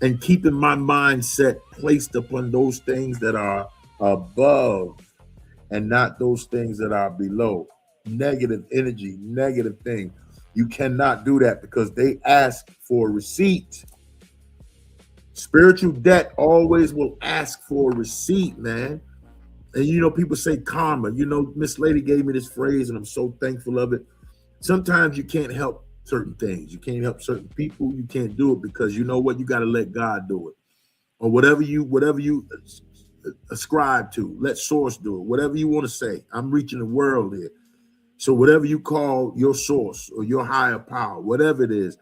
and keeping my mindset placed upon those things that are above and not those things that are below. Negative energy, negative thing. You cannot do that, because they ask for a receipt. Spiritual debt always will ask for a receipt, man. And people say karma. Miss Lady gave me this phrase, and I'm so thankful of it. Sometimes you can't help certain things. You can't help certain people. You can't do it, because you know what? You got to let God do it. Or whatever you ascribe to, let source do it. Whatever you want to say. I'm reaching the world here. So whatever you call your source or your higher power, whatever it is,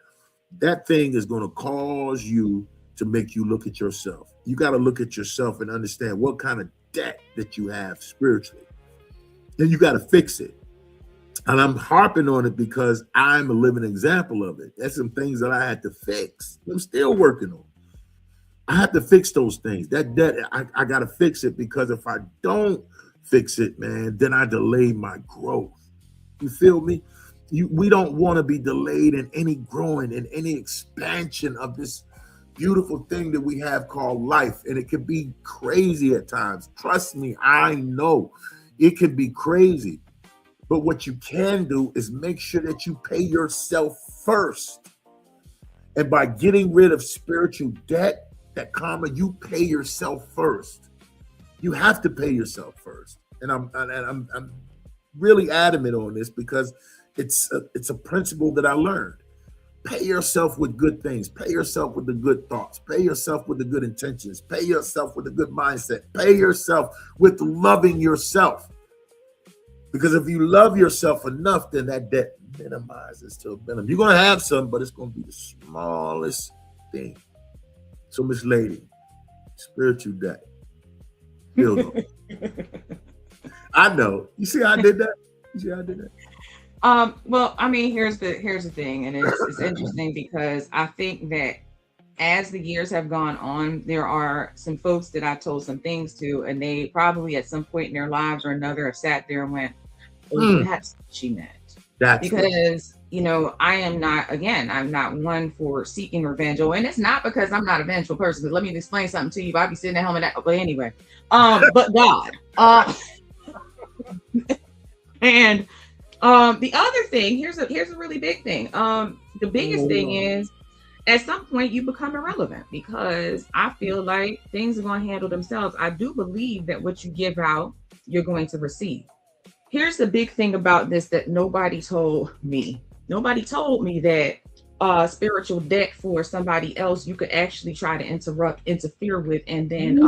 that thing is going to cause you to make you look at yourself. You got to look at yourself and understand what kind of debt that you have spiritually. Then you got to fix it. And I'm harping on it because I'm a living example of it. That's some things that I had to fix. I'm still working on. I have to fix those things. That debt, I got to fix it, because if I don't fix it, man, then I delay my growth. You feel me? We don't want to be delayed in any growing, in any expansion of this beautiful thing that we have called life. And it can be crazy at times. Trust me, I know it can be crazy. But what you can do is make sure that you pay yourself first. And by getting rid of spiritual debt, that karma, you pay yourself first. You have to pay yourself first. And I'm really adamant on this, because it's a principle that I learned. Pay yourself with good things. Pay yourself with the good thoughts. Pay yourself with the good intentions. Pay yourself with a good mindset. Pay yourself with loving yourself. Because if you love yourself enough, then that debt minimizes to a minimum. You're going to have some, but it's going to be the smallest thing. So, Miss Lady, spiritual debt. I know. You see how I did that? Well, I mean, here's the thing, and it's interesting, because I think that as the years have gone on, there are some folks that I told some things to, and they probably at some point in their lives or another have sat there and went, "Oh, that's what she meant." Because I'm not one for seeking revenge. And it's not because I'm not a vengeful person. But let me explain something to you. I'll be sitting at home and that. But anyway, but God. And the other thing, here's a really big thing. The biggest thing is, at some point you become irrelevant, because I feel like things are going to handle themselves. I do believe that what you give out, you're going to receive. Here's the big thing about this that nobody told me. Nobody told me that spiritual debt for somebody else, you could actually try to interfere with, and then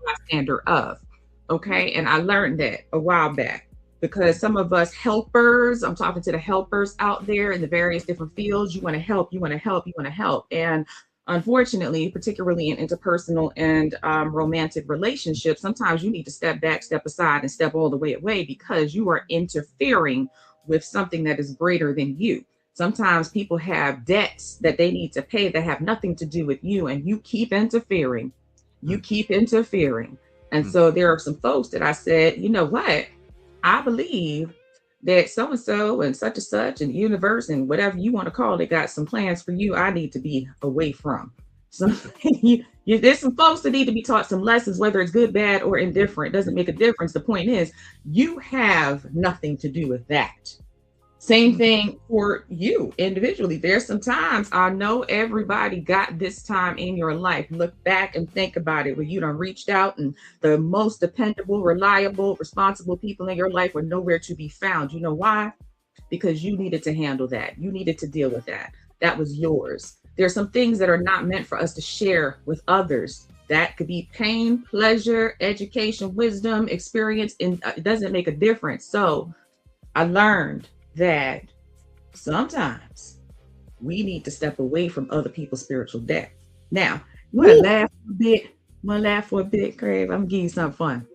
bystander of. Okay. And I learned that a while back, because some of us helpers, I'm talking to the helpers out there in the various different fields, you want to help. And unfortunately, particularly in interpersonal and romantic relationships, sometimes you need to step back, step aside, and step all the way away, because you are interfering with something that is greater than you. Sometimes people have debts that they need to pay that have nothing to do with you, and you keep interfering. And so there are some folks that I said, you know what? I believe that so and such and universe and whatever you want to call it got some plans for you I need to be away from. So there's some folks that need to be taught some lessons, whether it's good, bad, or indifferent. It doesn't make a difference. The point is, you have nothing to do with that. Same thing for you individually. There's some times I know everybody got this time in your life. Look back and think about it, where you done reached out and the most dependable, reliable, responsible people in your life were nowhere to be found. You know why? Because you needed to handle that. You needed to deal with that. That was yours. There's some things that are not meant for us to share with others. That could be pain, pleasure, education, wisdom, experience, and it doesn't make a difference. So I learned that sometimes we need to step away from other people's spiritual depth. Now, you want to laugh a bit? Want to laugh for a bit, Crave? I'm gonna give you something fun.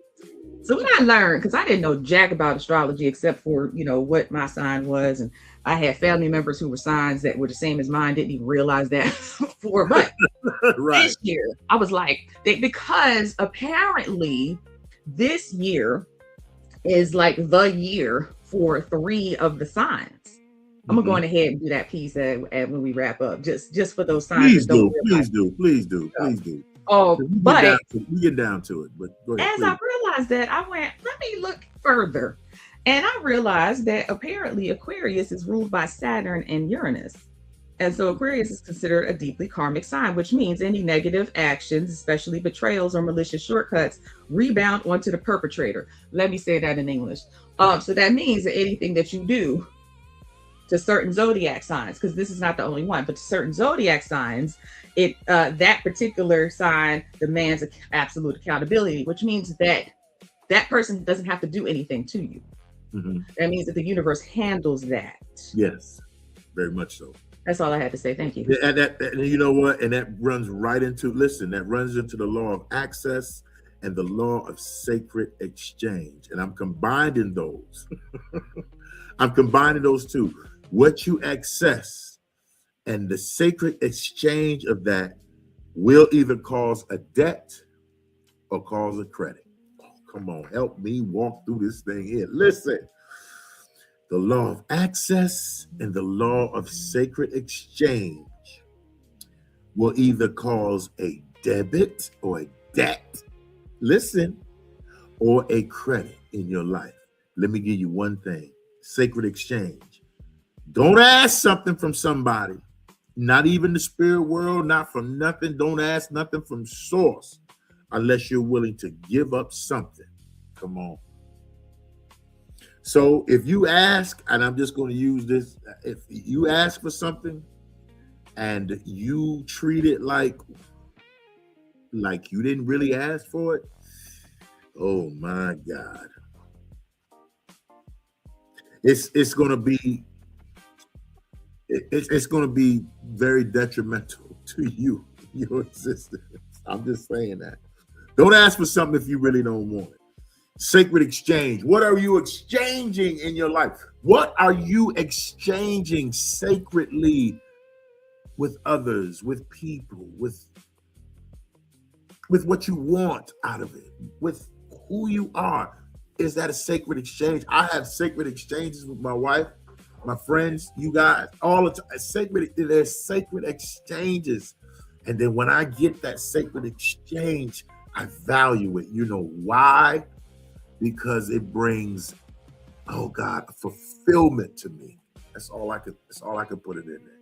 So when I learned, because I didn't know jack about astrology except for what my sign was, and I had family members who were signs that were the same as mine, didn't even realize that before. But Right. this year, I was like, because apparently this year is like the year for 3 of the signs. I'm gonna go on ahead and do that piece when we wrap up, just for those signs. Please do. Oh, but we get down to it. But go ahead, as I realized that, I went, let me look further, and I realized that apparently Aquarius is ruled by Saturn and Uranus. And so Aquarius is considered a deeply karmic sign, which means any negative actions, especially betrayals or malicious shortcuts, rebound onto the perpetrator. Let me say that in English. So that means that anything that you do to certain zodiac signs, because this is not the only one, but to certain zodiac signs, that particular sign demands absolute accountability, which means that that person doesn't have to do anything to you. That means that the universe handles that. Yes, very much so. That's all I had to say. Thank you. And you know what? And that runs right into, that runs into the law of access and the law of sacred exchange. And I'm combining those. I'm combining those two. What you access and the sacred exchange of that will either cause a debt or cause a credit. Oh, come on, help me walk through this thing here. Listen. The law of access and the law of sacred exchange will either cause a debit or a debt, listen, or a credit in your life. Let me give you one thing, sacred exchange. Don't ask something from somebody, not even the spirit world, not from nothing. Don't ask nothing from source unless you're willing to give up something. Come on. So if you ask, and I'm just going to use this, if you ask for something and you treat it like you didn't really ask for it, oh my God. It's going to be very detrimental to you, your existence. I'm just saying that. Don't ask for something if you really don't want it. Sacred exchange. What are you exchanging in your life? What are you exchanging sacredly with others, with people, with what you want out of it, with who you are? Is that a sacred exchange? I have sacred exchanges with my wife, my friends, you guys, all the time. There's sacred exchanges. And then when I get that sacred exchange, I value it. You know why? Because it brings, oh God, fulfillment to me. That's all I could put it in there.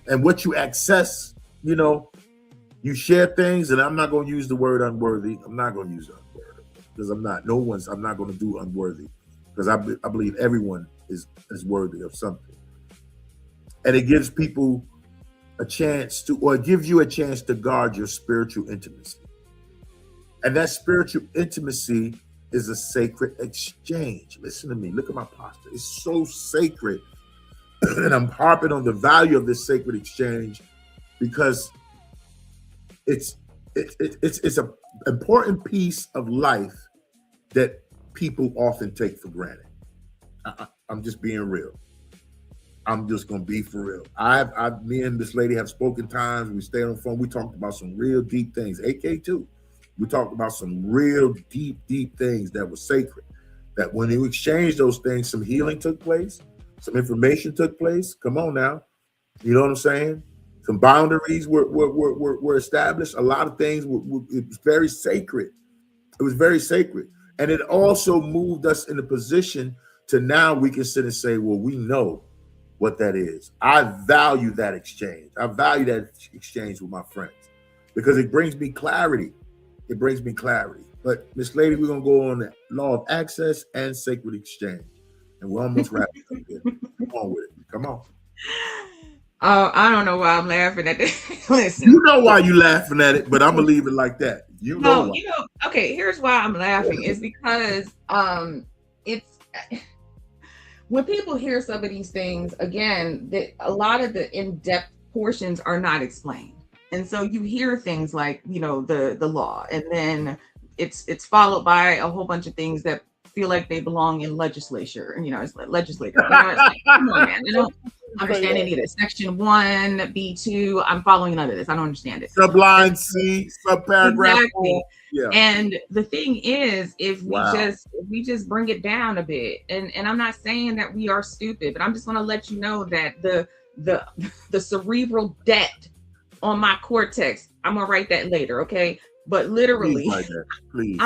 And what you access, you share things, and I'm not going to use the word unworthy. I'm not going to use unworthy because I'm not going to do unworthy because I believe everyone is worthy of something. And it gives people a chance to, or it gives you a chance to guard your spiritual intimacy. And that spiritual intimacy is a sacred exchange. Listen to me. Look at my posture. It's so sacred. And I'm harping on the value of this sacred exchange because it's an important piece of life that people often take for granted. I'm just being real. I'm just going to be for real. Me and this lady have spoken times. We stay on the phone. We talked about some real deep things. AK too. We talked about some real deep things that were sacred, that when you exchange those things, some healing took place, some information took place. Come on now. You know what I'm saying? Some boundaries were established. A lot of things it was very sacred. It was very sacred. And it also moved us in a position to now we can sit and say, well, we know what that is. I value that exchange. I value that exchange with my friends because it brings me clarity. It brings me clarity. But Miss Lady, we're going to go on the law of access and sacred exchange. And we're almost wrapping up here. Come on with it. Come on. Oh, I don't know why I'm laughing at this. Listen. You know why you laughing at it, but I'm going to leave it like that. You know why. Okay, here's why I'm laughing is because it's when people hear some of these things, again, that a lot of the in-depth portions are not explained. And so you hear things like, the law, and then it's followed by a whole bunch of things that feel like they belong in legislature. And it's like legislature. It's like, come on, man. I don't understand any of this. Section 1, B2. I'm following none of this. I don't understand it. Subline C, subparagraph. Exactly. Yeah. And the thing is, if we just bring it down a bit, and I'm not saying that we are stupid, but I'm just going to let you know that the cerebral debt on my cortex, I'm gonna write that later, okay? But literally, please.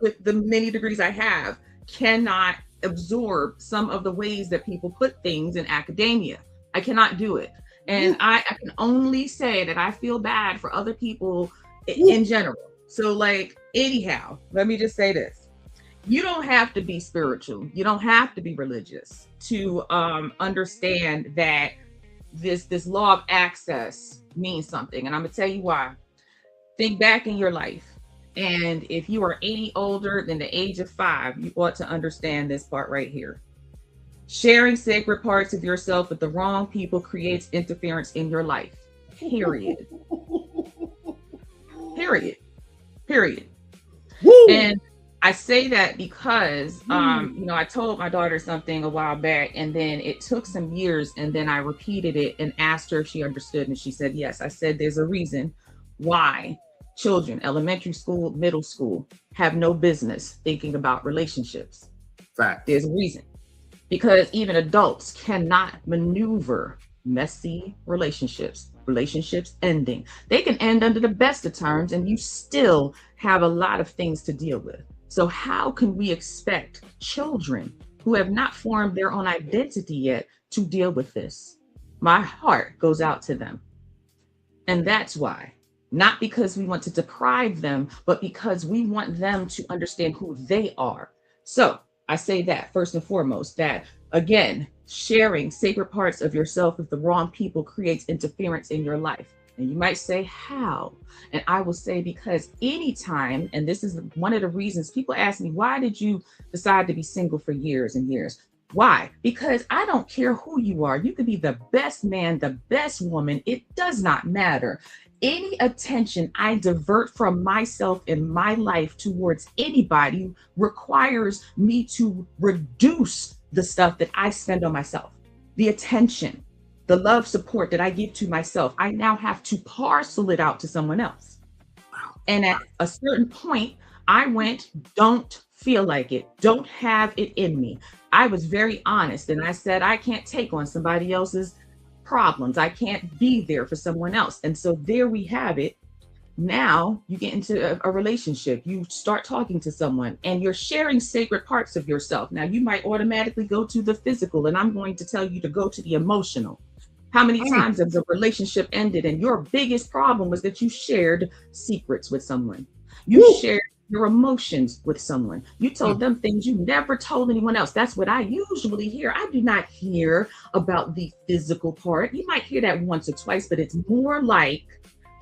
With the many degrees I have, cannot absorb some of the ways that people put things in academia. I cannot do it. And I can only say that I feel bad for other people in general. So anyhow, let me just say this. You don't have to be spiritual. You don't have to be religious to understand that this law of access means something. And I'm gonna tell you why. Think back in your life. And if you are any older than the age of 5, you ought to understand this part right here. Sharing sacred parts of yourself with the wrong people creates interference in your life. Period. Period. Woo! And I say that because, I told my daughter something a while back, and then it took some years, and then I repeated it and asked her if she understood, and she said yes. I said there's a reason why children, elementary school, middle school, have no business thinking about relationships. Fact. There's a reason. Because even adults cannot maneuver messy relationships ending. They can end under the best of terms, and you still have a lot of things to deal with. So how can we expect children who have not formed their own identity yet to deal with this? My heart goes out to them. And that's why. Not because we want to deprive them, but because we want them to understand who they are. So I say that first and foremost, that again, sharing sacred parts of yourself with the wrong people creates interference in your life. And you might say, how? And I will say, because anytime, and this is one of the reasons people ask me, why did you decide to be single for years and years? Why? Because I don't care who you are. You could be the best man, the best woman. It does not matter. Any attention I divert from myself in my life towards anybody requires me to reduce the stuff that I spend on myself. The attention, the love, support that I give to myself, I now have to parcel it out to someone else. And at a certain point, I went, don't feel like it, don't have it in me. I was very honest, and I said, I can't take on somebody else's problems. I can't be there for someone else. And so there we have it. Now you get into a relationship, you start talking to someone, and you're sharing sacred parts of yourself. Now you might automatically go to the physical, and I'm going to tell you to go to the emotional. How many times has a relationship ended and your biggest problem was that you shared secrets with someone? You shared your emotions with someone. You told them things you never told anyone else. That's what I usually hear. I do not hear about the physical part. You might hear that once or twice, but it's more like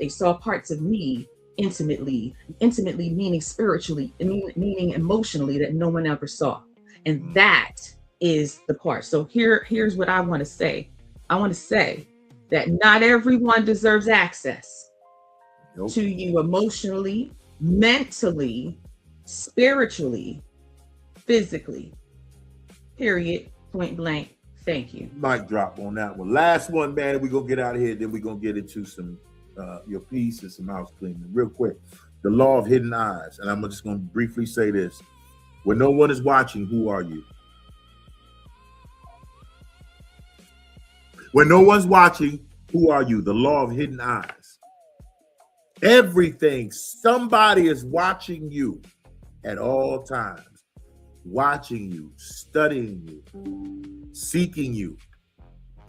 they saw parts of me intimately meaning spiritually, meaning emotionally, that no one ever saw. And that is the part. So here's what I want to say. I want to say that not everyone deserves access to you emotionally, mentally, spiritually, physically. Period. Point blank. Thank you. Mic drop on that one. Last one, man, and we're going to get out of here. Then we're going to get into some your piece and some house cleaning. Real quick, the law of hidden eyes. And I'm just going to briefly say this. When no one is watching, who are you? When no one's watching, who are you? The law of hidden eyes. Everything, somebody is watching you at all times, watching you, studying you, seeking you.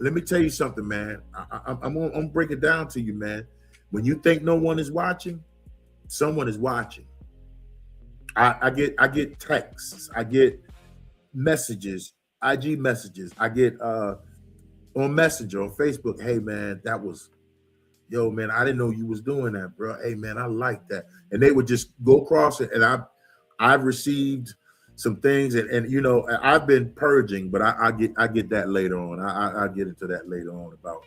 Let me tell you something, man. I'm gonna break it down to you, man. When you think no one is watching, someone is watching. I get texts, I get messages, IG messages, I get on Messenger on Facebook. Hey man, that was, yo man, I didn't know you was doing that, bro. Hey man, I like that. And they would just go across it. And I've received some things, and you know, I've been purging, but I get that later on. I'll get into that later on about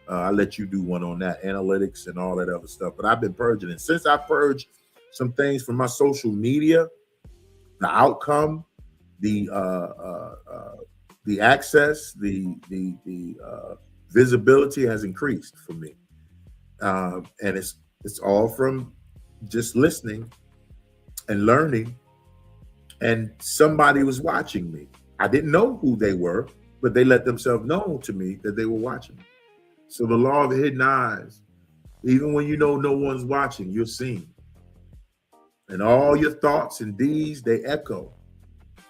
I'll let you do one on that, analytics and all that other stuff. But I've been purging, and since I purged some things from my social media, the outcome, the access, the visibility has increased for me, and it's all from just listening and learning. And somebody was watching me. I didn't know who they were, but they let themselves know to me that they were watching. So the law of hidden eyes, even when you know no one's watching, you're seen. And all your thoughts and deeds, they echo.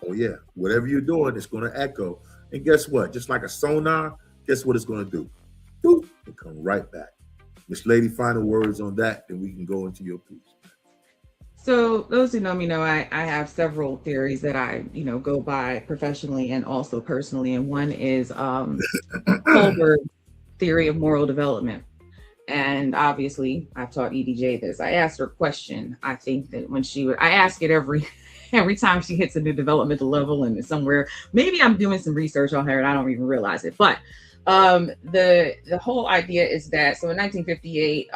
Oh yeah, whatever you're doing, it's going to echo. And guess what? Just like a sonar, guess what it's going to do? Boop, it come right back. Miss Lady, final words on that, then we can go into your piece. So those who know me know I have several theories that I, go by professionally and also personally. And one is Colbert's theory of moral development. And obviously I've taught EDJ this. I asked her a question. I think that I ask it every time she hits a new developmental level and somewhere, maybe I'm doing some research on her and I don't even realize it. But the whole idea is that, so in 1958,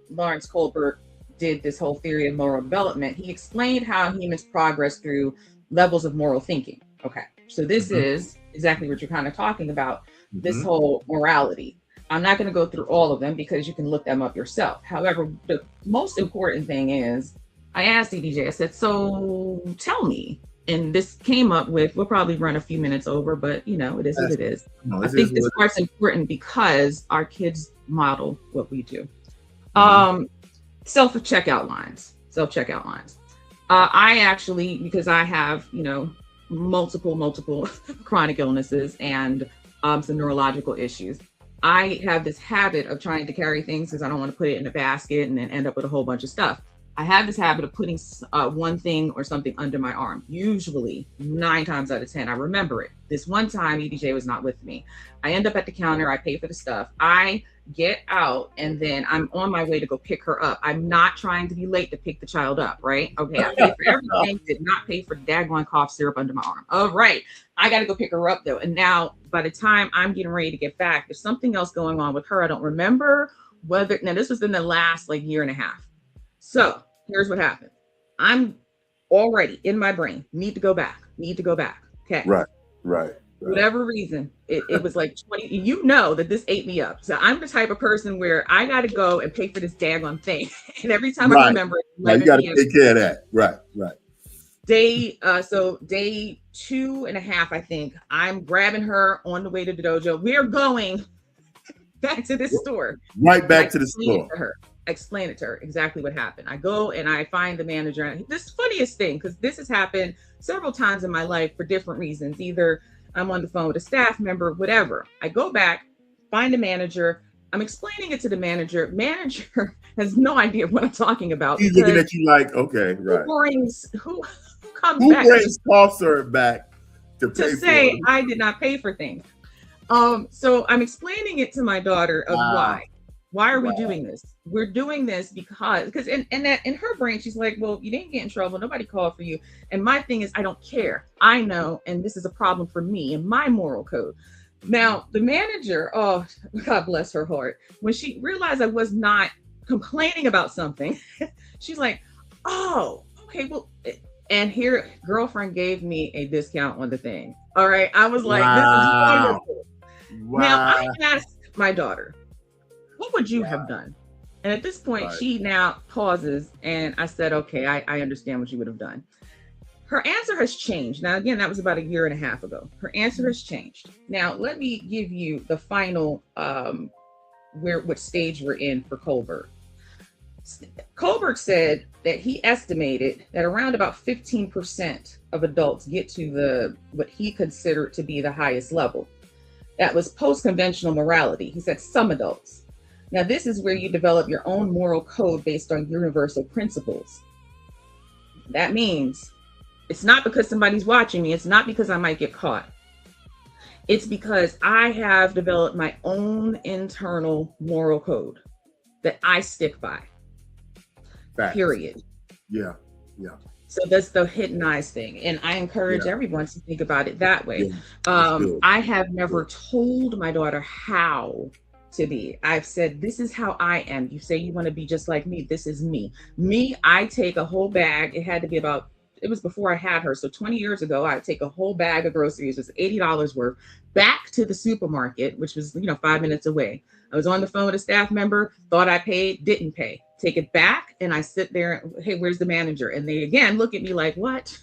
Lawrence Colbert did this whole theory of moral development. He explained how humans progress through levels of moral thinking. Okay, so this is exactly what you're kind of talking about, this whole morality. I'm not going to go through all of them because you can look them up yourself. However, the most important thing is, I asked EDJ, I said, so tell me, and this came up with, we'll probably run a few minutes over, but it is what it is. No, I think this part's important because our kids model what we do. Self-checkout lines. I actually, because I have, multiple chronic illnesses and some neurological issues, I have this habit of trying to carry things because I don't want to put it in a basket and then end up with a whole bunch of stuff. I have this habit of putting one thing or something under my arm. Usually 9 times out of 10, I remember it. This one time, EDJ was not with me. I end up at the counter, I pay for the stuff. I get out and then I'm on my way to go pick her up. I'm not trying to be late to pick the child up, right? Okay, I paid for everything, did not pay for daggone cough syrup under my arm. All right, I got to go pick her up though. And now by the time I'm getting ready to get back, there's something else going on with her. I don't remember whether, now this was in the last year and a half. So here's what happened. I'm already in my brain, need to go back. Okay. Right. Whatever reason, it was like 20, that this ate me up. So I'm the type of person where I got to go and pay for this daggone thing. And every time I remember it, you got to take care of that. Right. Day 2.5, I think, I'm grabbing her on the way to the dojo. We're going back to this store. Right back to the store. Explain it to her exactly what happened. I go and I find the manager. And this funniest thing, because this has happened several times in my life for different reasons. Either I'm on the phone with a staff member, whatever. I go back, find the manager. I'm explaining it to the manager. Manager has no idea what I'm talking about. He's looking at you like, okay, right. Who comes who back? Who brings cough syrup back to say it? I did not pay for things. So I'm explaining it to my daughter of why. Why are we doing this? We're doing this because in her brain, she's like, well, you didn't get in trouble. Nobody called for you. And my thing is, I don't care. I know. And this is a problem for me and my moral code. Now, the manager, oh, God bless her heart. When she realized I was not complaining about something, she's like, oh, okay, well, and here, girlfriend gave me a discount on the thing. All right. I was like, this is wonderful. Wow. Now, I asked my daughter, what would you have done? And at this point, she now pauses and I said, okay, I understand what you would have done. Her answer has changed. Now, again, that was about 1.5 years ago. Her answer has changed. Now, let me give you the final what stage we're in for Kohlberg. Kohlberg said that he estimated that around about 15% of adults get to what he considered to be the highest level. That was post-conventional morality. He said some adults. Now, this is where you develop your own moral code based on universal principles. That means it's not because somebody's watching me. It's not because I might get caught. It's because I have developed my own internal moral code that I stick by. Facts. Period. Yeah. So that's the hidden eyes thing. And I encourage everyone to think about it that way. I have never told my daughter how to be. I've said, this is how I am. You say you want to be just like me. This is me. I take a whole bag. It was before I had her. So 20 years ago, I'd take a whole bag of groceries, it was $80 worth, back to the supermarket, which was, 5 minutes away. I was on the phone with a staff member, thought I paid, didn't pay. Take it back, and I sit there, hey, where's the manager? And they again look at me like, what?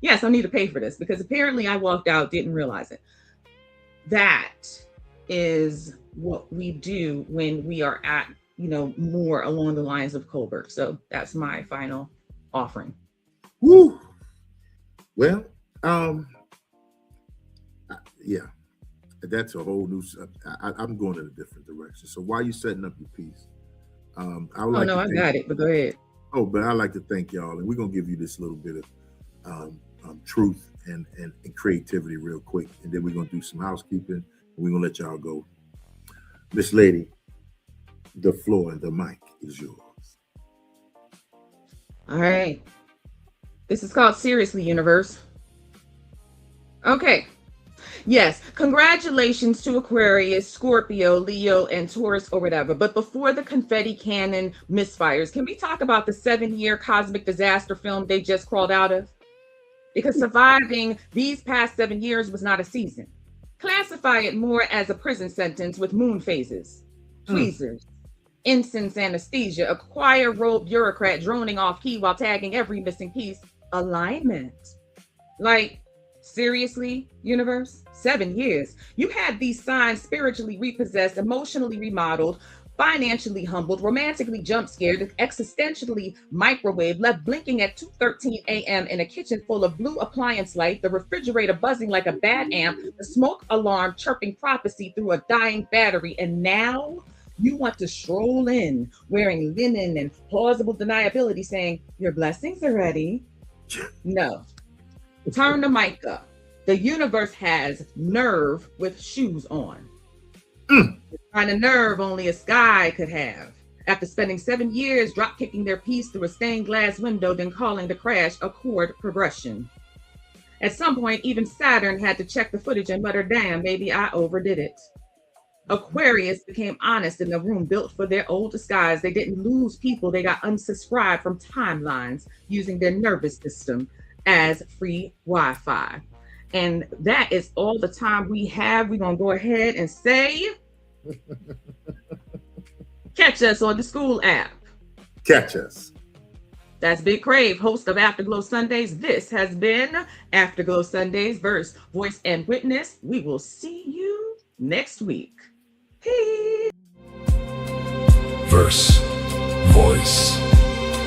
Yes, I need to pay for this, because apparently I walked out, didn't realize it. That is what we do when we are at, more along the lines of Kohlberg. So that's my final offering. Woo. Well, yeah, that's a whole new. I'm going in a different direction. So while you're setting up your piece, I got it. But go ahead. Oh, but I like to thank y'all, and we're gonna give you this little bit of truth and creativity real quick, and then we're gonna do some housekeeping, and we're gonna let y'all go. Miss Lady, the floor and the mic is yours. All right. This is called Seriously, Universe. Okay. Yes. Congratulations to Aquarius, Scorpio, Leo, and Taurus, or whatever. But before the confetti cannon misfires, can we talk about the 7-year cosmic disaster film they just crawled out of? Because surviving these past 7 years was not a season. Classify it more as a prison sentence with moon phases, tweezers, incense anesthesia, a choir robe bureaucrat droning off key while tagging every missing piece. Alignment. Like, seriously, universe? 7 years. You had these signs spiritually repossessed, emotionally remodeled, financially humbled, romantically jump scared, existentially microwaved, left blinking at 2:13 a.m. in a kitchen full of blue appliance light, the refrigerator buzzing like a bad amp, the smoke alarm chirping prophecy through a dying battery, and now you want to stroll in wearing linen and plausible deniability saying, your blessings are ready. No. Turn the mic up. The universe has nerve with shoes on. The kind of nerve only a sky could have. After spending 7 years drop kicking their piece through a stained glass window, then calling the crash a chord progression. At some point, even Saturn had to check the footage and mutter, damn, maybe I overdid it. Aquarius became honest in the room built for their old disguise. They didn't lose people. They got unsubscribed from timelines using their nervous system as free Wi-Fi. And that is all the time we have. We're going to go ahead and say, catch us on the school app. Catch us. That's Big Crave, host of Afterglow Sundays. This has been Afterglow Sundays, verse, voice, and witness. We will see you next week. Peace. Verse, voice,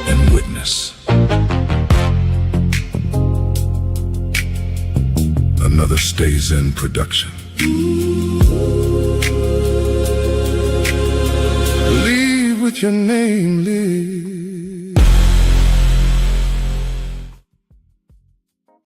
and witness. Another Stays In production. Leave with your name, live.